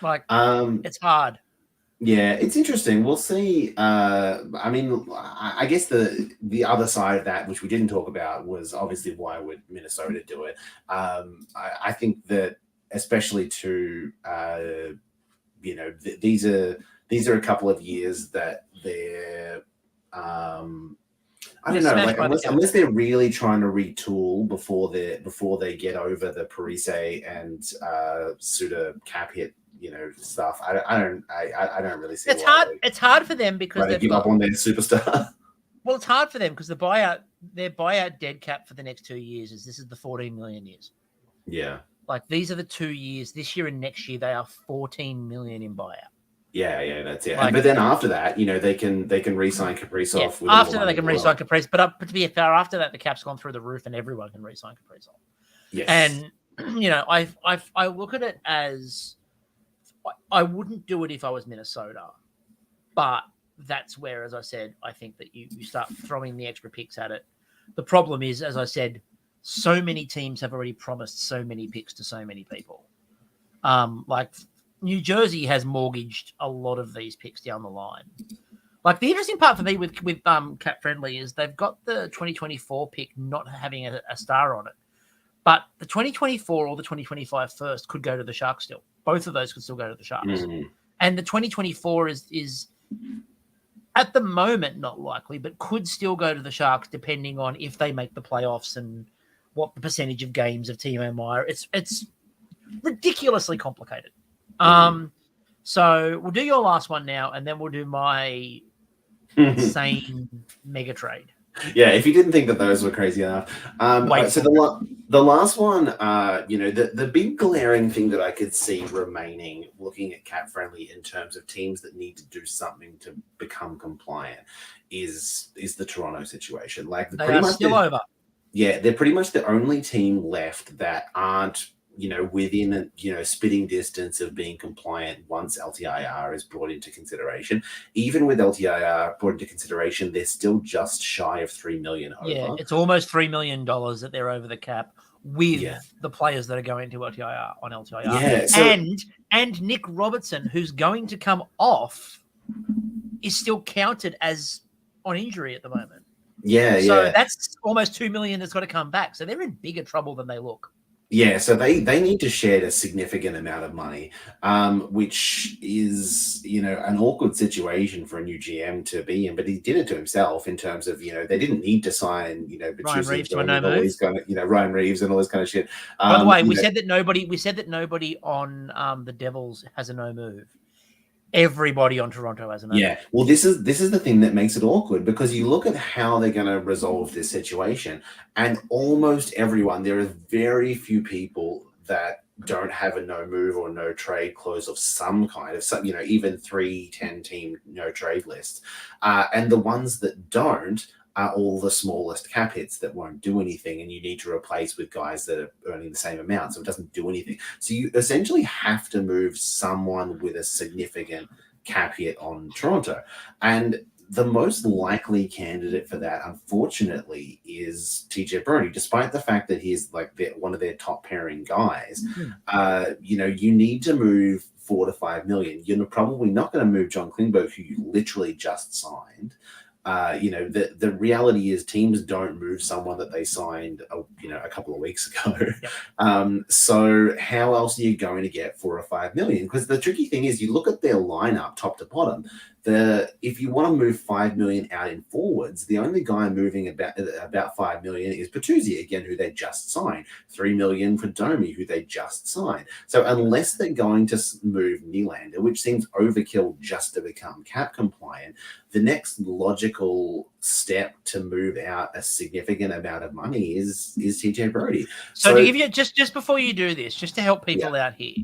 Like it's hard. Yeah, it's interesting. We'll see. I mean, I guess the other side of that, which we didn't talk about, was obviously why would Minnesota do it. I think that especially to these are a couple of years that they're I don't know, like unless they're really trying to retool before they get over the Parise and Suter cap hit stuff. I don't really see. It's hard for them because they give up on their superstar. Well, it's hard for them because their buyout dead cap for the next 2 years is the 14 million years. Yeah. Like these are the 2 years. This year and next year, they are 14 million in buyout. Yeah, that's it. Like- But then after that, they can re-sign Kaprizov. With after more that, they money can as re-sign well. Kaprizov. But to be fair, after that, the cap's gone through the roof, and everyone can re-sign Kaprizov. Yes. And I look at it as I wouldn't do it if I was Minnesota, but that's where, as I said, I think that you start throwing the extra picks at it. The problem is, as I said, so many teams have already promised so many picks to so many people. Like New Jersey has mortgaged a lot of these picks down the line. Like the interesting part for me with Cap Friendly is they've got the 2024 pick not having a star on it, but the 2024 or the 2025 first could go to the Sharks still. Both of those could still go to the Sharks. And the 2024 is at the moment not likely, but could still go to the Sharks depending on if they make the playoffs and what the percentage of games of Timo Meier. It's ridiculously complicated. So we'll do your last one now, and then we'll do my insane mega trade. Yeah, if you didn't think that those were crazy enough. So the last one, the big glaring thing that I could see remaining looking at Cap Friendly in terms of teams that need to do something to become compliant is the Toronto situation. Like they are still over. Yeah, they're pretty much the only team left that aren't within spitting distance of being compliant once LTIR is brought into consideration. Even with LTIR brought into consideration, they're still just shy of $3 million over. Yeah, it's almost $3 million that they're over the cap with the players that are going to LTIR on LTIR. Yeah, and Nick Robertson, who's going to come off, is still counted as on injury at the moment. So that's almost $2 million that's got to come back. So they're in bigger trouble than they look. Yeah, so they need to share a significant amount of money, which is, an awkward situation for a new GM to be in, but he did it to himself in terms of, they didn't need to sign, Ryan Reeves to a no move. Ryan Reeves and all this kind of shit. By the way, we said that nobody on the Devils has a no move. Everybody on Toronto has a no move. Yeah, well, this is the thing that makes it awkward, because you look at how they're going to resolve this situation, and almost everyone, there are very few people that don't have a no move or no trade clause of some kind, even 3-10 team no trade lists, and the ones that don't are all the smallest cap hits that won't do anything, and you need to replace with guys that are earning the same amount, so it doesn't do anything. So you essentially have to move someone with a significant cap hit on Toronto. And the most likely candidate for that, unfortunately, is TJ Brodie, despite the fact that he's like one of their top pairing guys. You need to move $4 to $5 million. You're probably not going to move John Klingberg, who you literally just signed. The reality is teams don't move someone that they signed, a couple of weeks ago. Yep. So how else are you going to get $4 or $5 million? Because the tricky thing is, you look at their lineup top to bottom. If you want to move $5 million out in forwards, the only guy moving about $5 million is Bertuzzi again, who they just signed. $3 million for Domi, who they just signed. So unless they're going to move Nylander, which seems overkill just to become cap compliant, the next logical step to move out a significant amount of money is TJ Brodie. So to give you just before you do this, just to help people out here.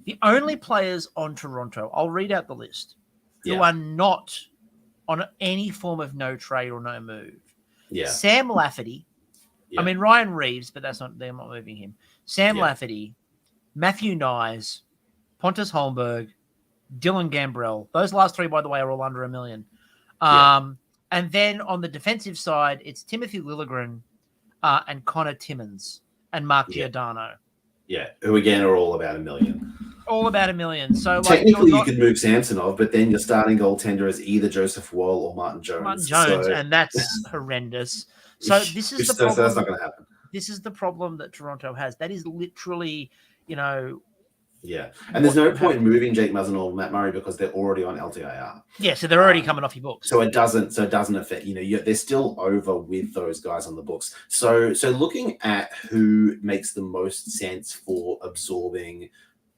The only players on Toronto, I'll read out the list, who are not on any form of no trade or no move. Yeah. Sam Lafferty. Yeah. I mean, Ryan Reeves, but they're not moving him. Sam Lafferty, Matthew Nyes, Pontus Holmberg, Dylan Gambrell. Those last three, by the way, are all under $1 million. And then on the defensive side, it's Timothy Liljegren and Connor Timmins and Mark Giordano. Yeah, who again are all about $1 million. All about $1 million. So technically, you could move Samsonov, but then your starting goaltender is either Joseph Wall or Martin Jones. And that's horrendous. So this is the problem. So that's not going to happen. This is the problem that Toronto has. That is literally, Yeah, and there's no point moving Jake Muzzin or Matt Murray because they're already on LTIR. Yeah, so they're already coming off your books. So it doesn't affect. They're still over with those guys on the books. So looking at who makes the most sense for absorbing,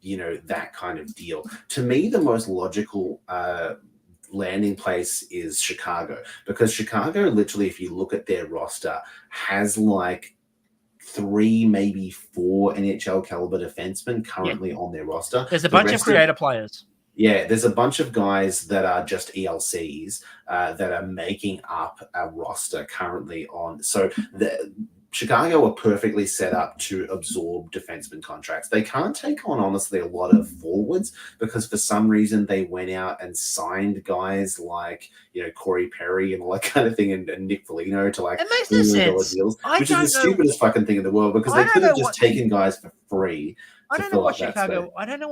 that kind of deal. To me, the most logical landing place is Chicago, because Chicago, literally, if you look at their roster, has like 3, maybe 4 NHL caliber defensemen currently on their roster. There's a bunch of creator players. Yeah, there's a bunch of guys that are just ELCs that are making up a roster currently on. So Chicago are perfectly set up to absorb defenseman contracts. They can't take on, honestly, a lot of forwards because for some reason they went out and signed guys like, Corey Perry and all that kind of thing and Nick Foligno to like $1 million deals, which is the stupidest fucking thing in the world because they could have just taken guys for free. I don't know what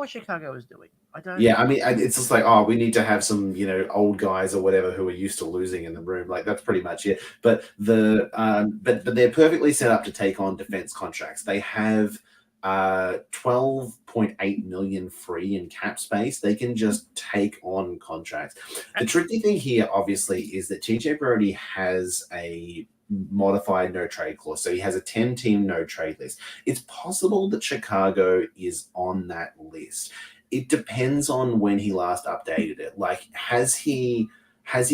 Chicago is doing. I don't. Yeah, I mean, it's just like, we need to have some, old guys or whatever who are used to losing in the room. Like that's pretty much it. But but they're perfectly set up to take on defense contracts. They have 12.8 million free in cap space. They can just take on contracts. The tricky thing here, obviously, is that TJ Brody has a modified no trade clause. So he has a 10-team no trade list. It's possible that Chicago is on that list. It depends on when he last updated it. Like, has he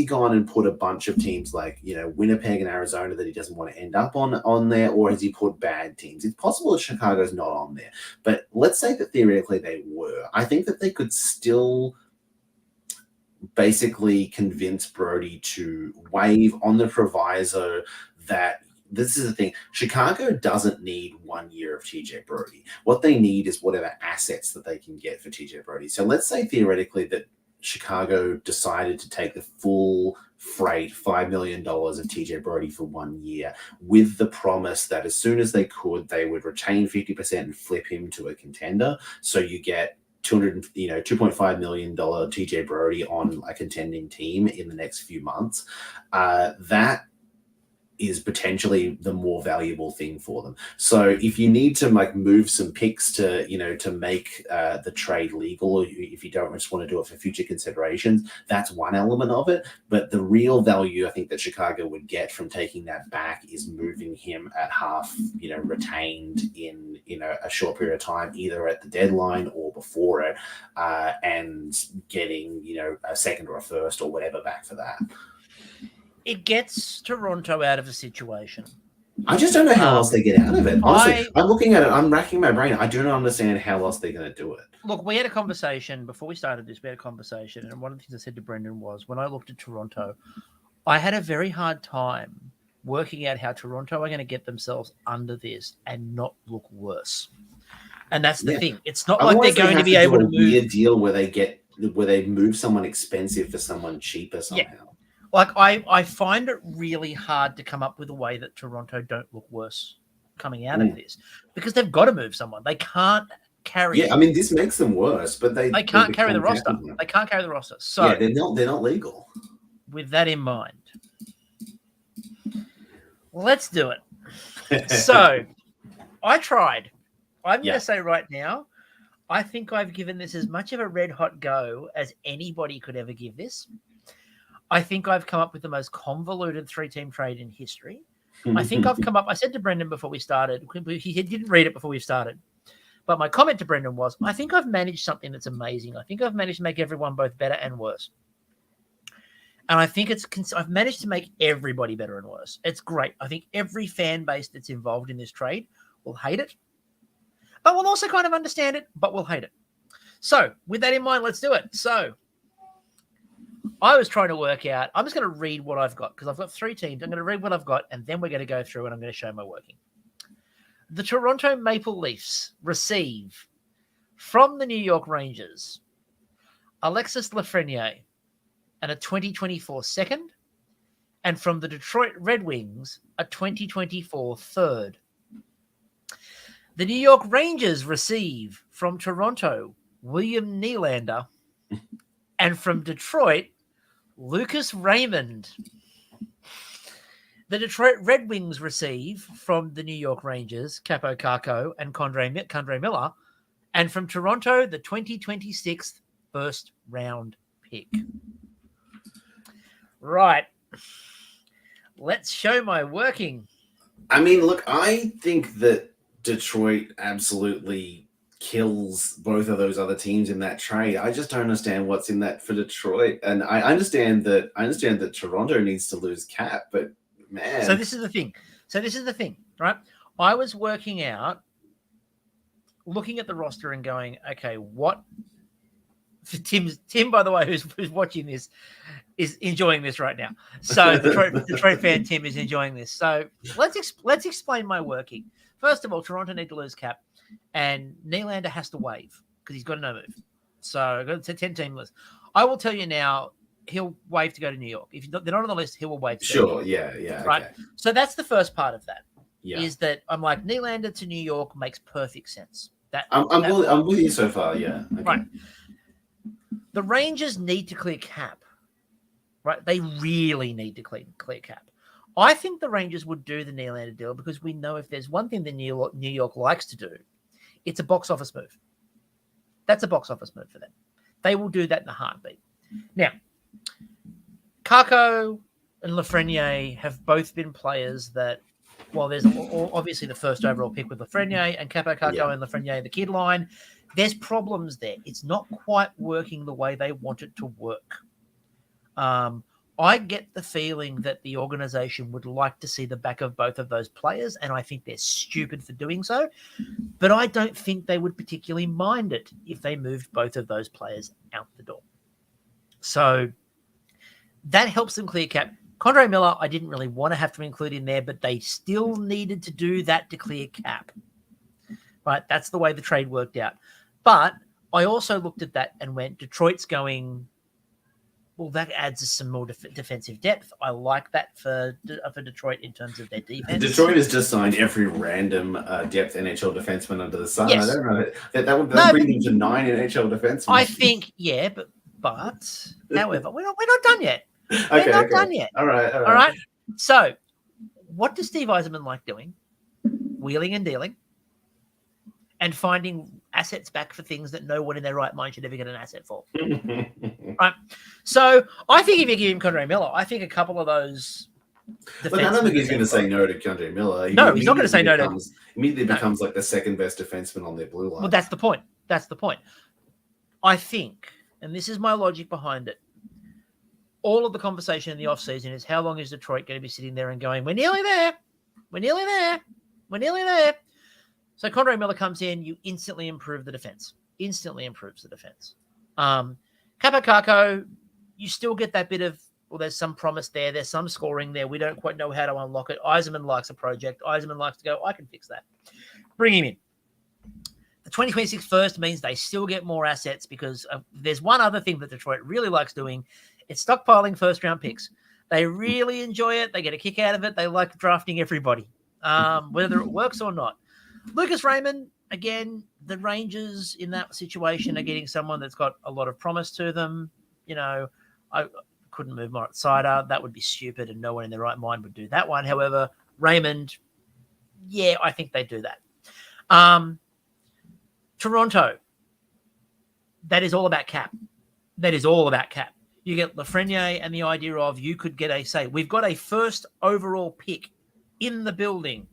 gone and put a bunch of teams like, Winnipeg and Arizona that he doesn't want to end up on there, or has he put bad teams? It's possible that Chicago's not on there. But let's say that theoretically they were. I think that they could still basically convince Brody to waive on the proviso that this is the thing. Chicago doesn't need 1 year of TJ Brody. What they need is whatever assets that they can get for TJ Brody. So let's say theoretically that Chicago decided to take the full freight, $5 million of TJ Brody for 1 year, with the promise that as soon as they could, they would retain 50% and flip him to a contender. So you get $2.5 million TJ Brody on a contending team in the next few months. That is potentially the more valuable thing for them. So if you need to move some picks to, to make the trade legal, or if you don't just want to do it for future considerations, that's one element of it. But the real value I think that Chicago would get from taking that back is moving him at half, retained in, a short period of time, either at the deadline or before it, and getting, a second or a first or whatever back for that. It gets Toronto out of a situation. I just don't know how else they get out of it. Honestly, I'm looking at it. I'm racking my brain. I do not understand how else they're going to do it. Look, we had a conversation before we started this. We had a conversation, and one of the things I said to Brendan was, when I looked at Toronto, I had a very hard time working out how Toronto are going to get themselves under this and not look worse. And that's the thing. It's not like they're going to be able to move. Weird deal where they move someone expensive for someone cheaper somehow. Yeah. Like, I find it really hard to come up with a way that Toronto don't look worse coming out of this, because they've got to move someone. They can't carry. Yeah, I mean, this makes them worse, but they can't carry the roster. They can't carry the roster. So yeah, they're not legal. With that in mind, let's do it. So I tried. I'm going to say right now, I think I've given this as much of a red hot go as anybody could ever give this. I think I've come up with the most convoluted 3-team trade in history. I think I said to Brendan before we started, he didn't read it before we started, but my comment to Brendan was, I think I've managed something that's amazing. I think I've managed to make everyone both better and worse. And I think I've managed to make everybody better and worse. It's great. I think every fan base that's involved in this trade will hate it, but will also kind of understand it, but will hate it. So with that in mind, let's do it. So I was trying to work out, I'm just going to read what I've got, because I've got 3 teams. I'm going to read what I've got, and then we're going to go through and I'm going to show my working. The Toronto Maple Leafs receive from the New York Rangers Alexis Lafreniere and a 2024 second, and from the Detroit Red Wings a 2024 third. The New York Rangers receive from Toronto William Nylander, and from Detroit, Lucas Raymond. The Detroit Red Wings receive from the New York Rangers Capo Caco and Condre Miller, and from Toronto, the 2026 first round pick. Right. Let's show my working. I mean, look, I think that Detroit absolutely kills both of those other teams in that trade. I just don't understand what's in that for Detroit. And I understand that Toronto needs to lose cap, but man. So this is the thing, right? I was working out, looking at the roster and going, okay, what? Tim, by the way, who's watching this, is enjoying this right now. So the Detroit fan Tim is enjoying this. So let's explain my working. First of all, Toronto need to lose Cap, and Nylander has to waive because he's got no move. So go to 10-team list. I will tell you now, he'll waive to go to New York. If they're not on the list, he will waive. Sure, yeah, right. Okay. So that's the first part of that. Yeah. Is that I'm like, Nylander to New York makes perfect sense. I'm with you so far. Yeah. Okay. Right. The Rangers need to clear Cap. Right. They really need to clear Cap. I think the Rangers would do the Nylander deal because we know if there's one thing that New York likes to do, it's a box office move. That's a box office move for them. They will do that in a heartbeat. Now, Kakko and Lafreniere have both been players that, while there's obviously the first overall pick with Lafreniere and Kakko and Lafreniere, the kid line, there's problems there. It's not quite working the way they want it to work. I get the feeling that the organization would like to see the back of both of those players, and I think they're stupid for doing so. But I don't think they would particularly mind it if they moved both of those players out the door. So that helps them clear Cap. Condre Miller, I didn't really want to have to include in there, but they still needed to do that to clear Cap. Right? That's the way the trade worked out. But I also looked at that and went, Detroit's going, well, that adds some more defensive depth. I like that for Detroit in terms of their defense. Detroit has just signed every random depth NHL defenseman under the sun. Yes. I don't know. That would bring them to 9 NHL defensemen. I think, yeah, but however, we're not done yet. We're not done yet. All right. All right. So, what does Steve Yzerman like doing? Wheeling and dealing, and finding assets back for things that no one in their right mind should ever get an asset for. Right. So, I think if you give him Condre Miller, I think a couple of those. Look, I don't think he's going to say no to Condre Miller. No, he's not going to say no to. Immediately becomes like the second best defenseman on their blue line. Well, that's the point. I think, and this is my logic behind it, all of the conversation in the offseason is how long is Detroit going to be sitting there and going, we're nearly there. So Condre Miller comes in, you instantly improve the defense. Instantly improves the defense. Kaapo Kakko, you still get that bit of, well, there's some promise there. There's some scoring there. We don't quite know how to unlock it. Yzerman likes a project. Yzerman likes to go, I can fix that. Bring him in. The 2026 first means they still get more assets because there's one other thing that Detroit really likes doing. It's stockpiling first-round picks. They really enjoy it. They get a kick out of it. They like drafting everybody, whether it works or not. Lucas Raymond, again, the Rangers in that situation are getting someone that's got a lot of promise to them. You know, I couldn't move Moritz Seider. That would be stupid, and no one in their right mind would do that one. However, Raymond, yeah, I think they do that. Toronto, that is all about cap. You get Lafreniere and the idea of you could get we've got a first overall pick in the building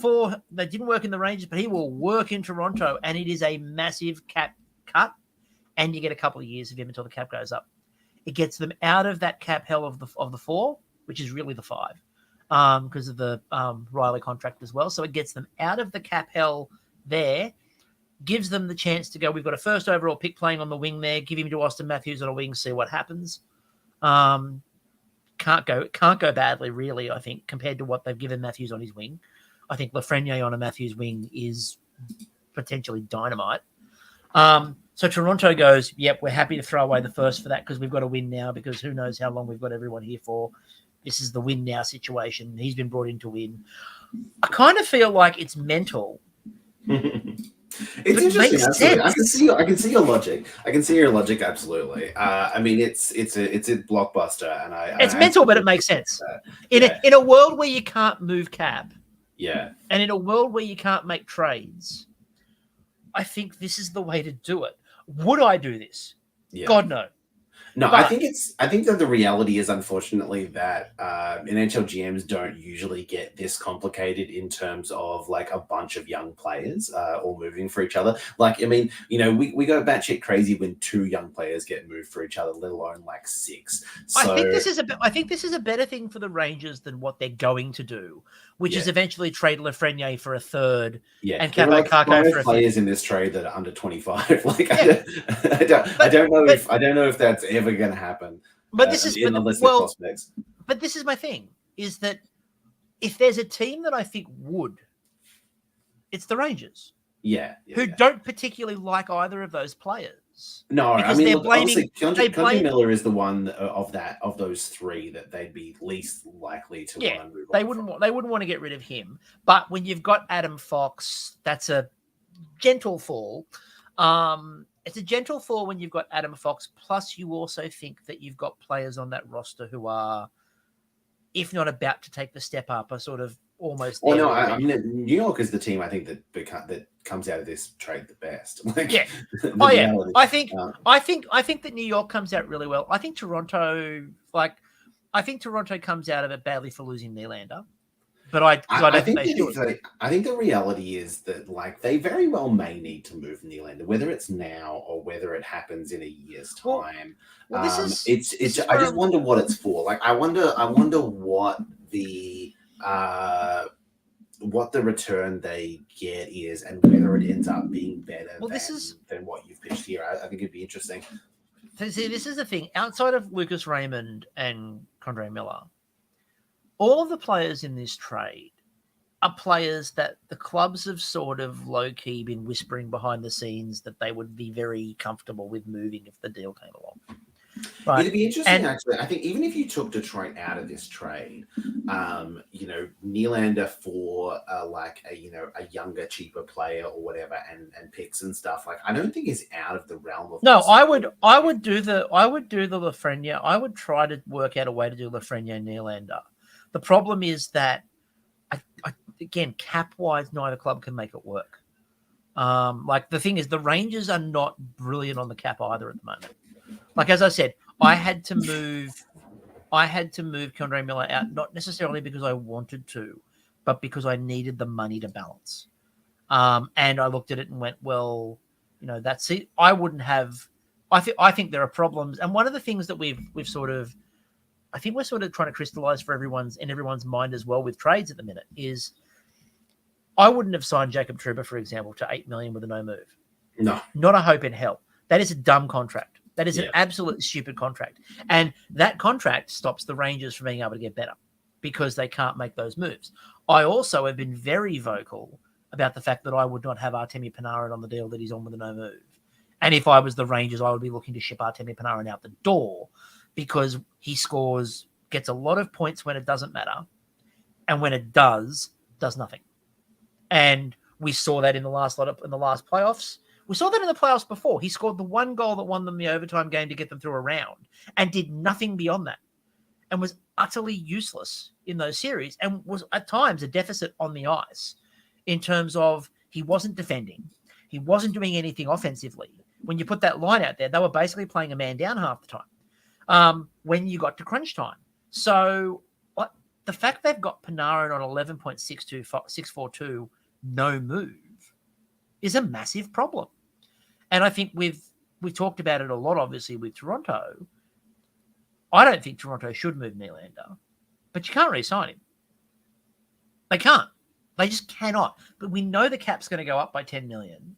that didn't work in the Rangers, but he will work in Toronto, and it is a massive cap cut, and you get a couple of years of him until the cap goes up. It gets them out of that cap hell of the 4, which is really the 5, because of the Riley contract as well. So it gets them out of the cap hell there, gives them the chance to go, we've got a first overall pick playing on the wing there, give him to Austin Matthews on a wing, see what happens. Can't go badly, really, I think, compared to what they've given Matthews on his wing. I think Lafreniere on a Matthews wing is potentially dynamite. So Toronto goes, yep, we're happy to throw away the first for that because we've got to win now, because who knows how long we've got everyone here for. This is the win now situation. He's been brought in to win. I kind of feel like it's mental. It's interesting. Absolutely. I can see your logic. I can see your logic. Absolutely. I mean, it's a blockbuster, and it's mental, but it makes sense. In a world where you can't move cap, and in a world where you can't make trades, I think this is the way to do it. Would I do this? Yeah. God, no. No, but I think that the reality is, unfortunately, that NHL GMs don't usually get this complicated in terms of like a bunch of young players all moving for each other. Like, I mean, you know, we go batshit crazy when 2 young players get moved for each other, let alone like 6. So, I think this is a better thing for the Rangers than what they're going to do, which is eventually trade Lafreniere for a third. Yeah, And there were like Capo Caco for 5 a players fifth. in this trade that are under 25. Like, Yeah. I don't know if that's ever going to happen. But this is unless they're prospects. But this is my thing: is that if there's a team that I think would, it's the Rangers. Who don't particularly like either of those players. No, because I mean, they're look, blaming. honestly, Condre Miller is the one of those three that they'd be least likely to want to move on. They wouldn't want to get rid of him. But when you've got Adam Fox, that's a gentle fall. It's a gentle fall when you've got Adam Fox. Plus, you also think that you've got players on that roster who are, if not about to take the step up, are sort of almost. Well, no, I mean, New York is the team I think that comes out of this trade the best. Like, yeah. Oh yeah. I think that New York comes out really well. I think Toronto comes out of it badly for losing Nylander. But I think the reality is that like they very well may need to move Nylander, whether it's now or whether it happens in a year's time. Well, I just wonder what it's for. Like I wonder what the return they get is and whether it ends up being better than what you've pitched here. I think it'd be interesting. So see, this is the thing. Outside of Lucas Raymond and Condre Miller, all of the players in this trade are players that the clubs have sort of low-key been whispering behind the scenes that they would be very comfortable with moving if the deal came along. Right. It'd be interesting, actually. I think even if you took Detroit out of this trade, Nylander for a younger, cheaper player or whatever, and picks and stuff, like I don't think is out of the realm of. No, I would do the Lafreniere. I would try to work out a way to do Lafreniere and Nylander. The problem is that, again, cap-wise, neither club can make it work. Like the thing is, the Rangers are not brilliant on the cap either at the moment. Like as I said, I had to move Condre Miller out, not necessarily because I wanted to, but because I needed the money to balance. And I looked at it and went, well, that's it. I wouldn't have. I think there are problems, and one of the things that we've sort of, I think we're sort of trying to crystallize for everyone's mind as well with trades at the minute is, I wouldn't have signed Jacob Trouba, for example, to $8 million with a no move. No, not a hope in hell. That is a dumb contract. That is an absolute stupid contract. And that contract stops the Rangers from being able to get better because they can't make those moves. I also have been very vocal about the fact that I would not have Artemi Panarin on the deal that he's on with a no move. And if I was the Rangers, I would be looking to ship Artemi Panarin out the door because he gets a lot of points when it doesn't matter. And when it does nothing. And we saw that in the last playoffs. We saw that in the playoffs before. He scored the one goal that won them the overtime game to get them through a round and did nothing beyond that and was utterly useless in those series and was at times a deficit on the ice in terms of he wasn't defending. He wasn't doing anything offensively. When you put that line out there, they were basically playing a man down half the time when you got to crunch time. So the fact they've got Panarin on 11.642 no move is a massive problem. And I think we talked about it a lot, obviously, with Toronto. I don't think Toronto should move Nylander, but you can't re-sign him. They can't. They just cannot. But we know the cap's going to go up by $10 million.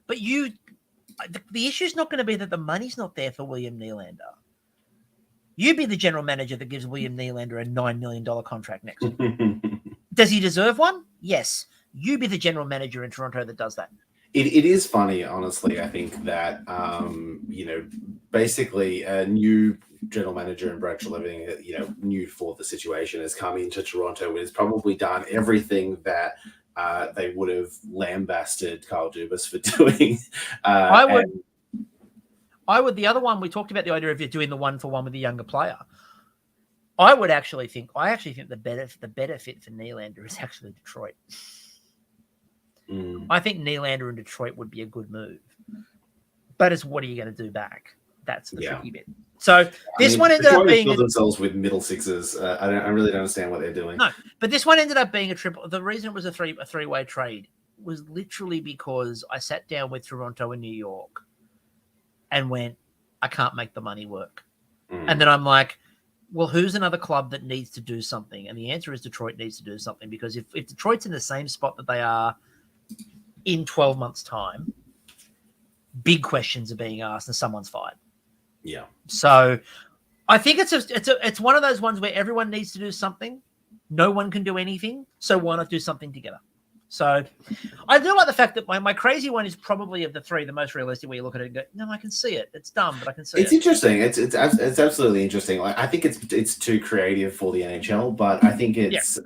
But the issue is not going to be that the money's not there for William Nylander. You be the general manager that gives William Nylander a $9 million contract next year. Does he deserve one? Yes. You be the general manager in Toronto that does that. It is funny, honestly. I think that, basically a new general manager in Brad Treliving, new for the situation, has come into Toronto and has probably done everything that they would have lambasted Kyle Dubas for doing. I would. The other one, we talked about the idea of doing the 1-for-1 with the younger player. I actually think the better fit for Nylander is actually Detroit. I think Nylander in Detroit would be a good move. But it's what are you going to do back? That's the tricky bit. So this one ended up being themselves with middle sixes. I really don't understand what they're doing. No, but this one ended up being a triple. The reason it was a three-way trade was literally because I sat down with Toronto and New York and went, I can't make the money work. And then I'm like, well, who's another club that needs to do something? And the answer is Detroit needs to do something, because if Detroit's in the same spot that they are in 12 months' time, big questions are being asked and someone's fired. Yeah. So I think it's one of those ones where everyone needs to do something. No one can do anything. So why not do something together? So I do like the fact that my crazy one is probably of the three the most realistic, where you look at it and go, no, I can see it. It's dumb, but I can see It's it. interesting. It's absolutely interesting. Like, I think it's too creative for the NHL, but I think it's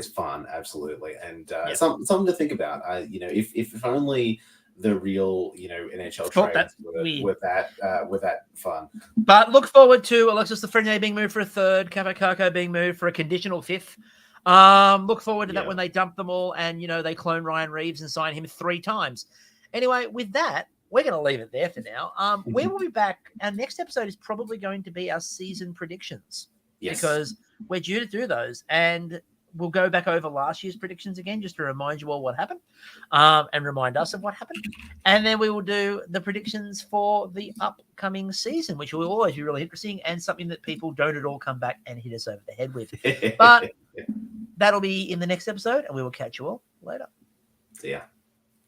fun, absolutely, and something to think about. If only the real NHL trades were that fun. But look forward to Alexis Lafreniere being moved for a third, Capo Caco being moved for a conditional fifth. Look forward to that when they dump them all and, they clone Ryan Reeves and sign him 3 times. Anyway, with that, we're going to leave it there for now. We will be back. Our next episode is probably going to be our season predictions. Yes. Because we're due to do those. And we'll go back over last year's predictions again, just to remind you all what happened, and remind us of what happened. And then we will do the predictions for the upcoming season, which will always be really interesting and something that people don't at all come back and hit us over the head with. But that'll be in the next episode, and we will catch you all later. See ya.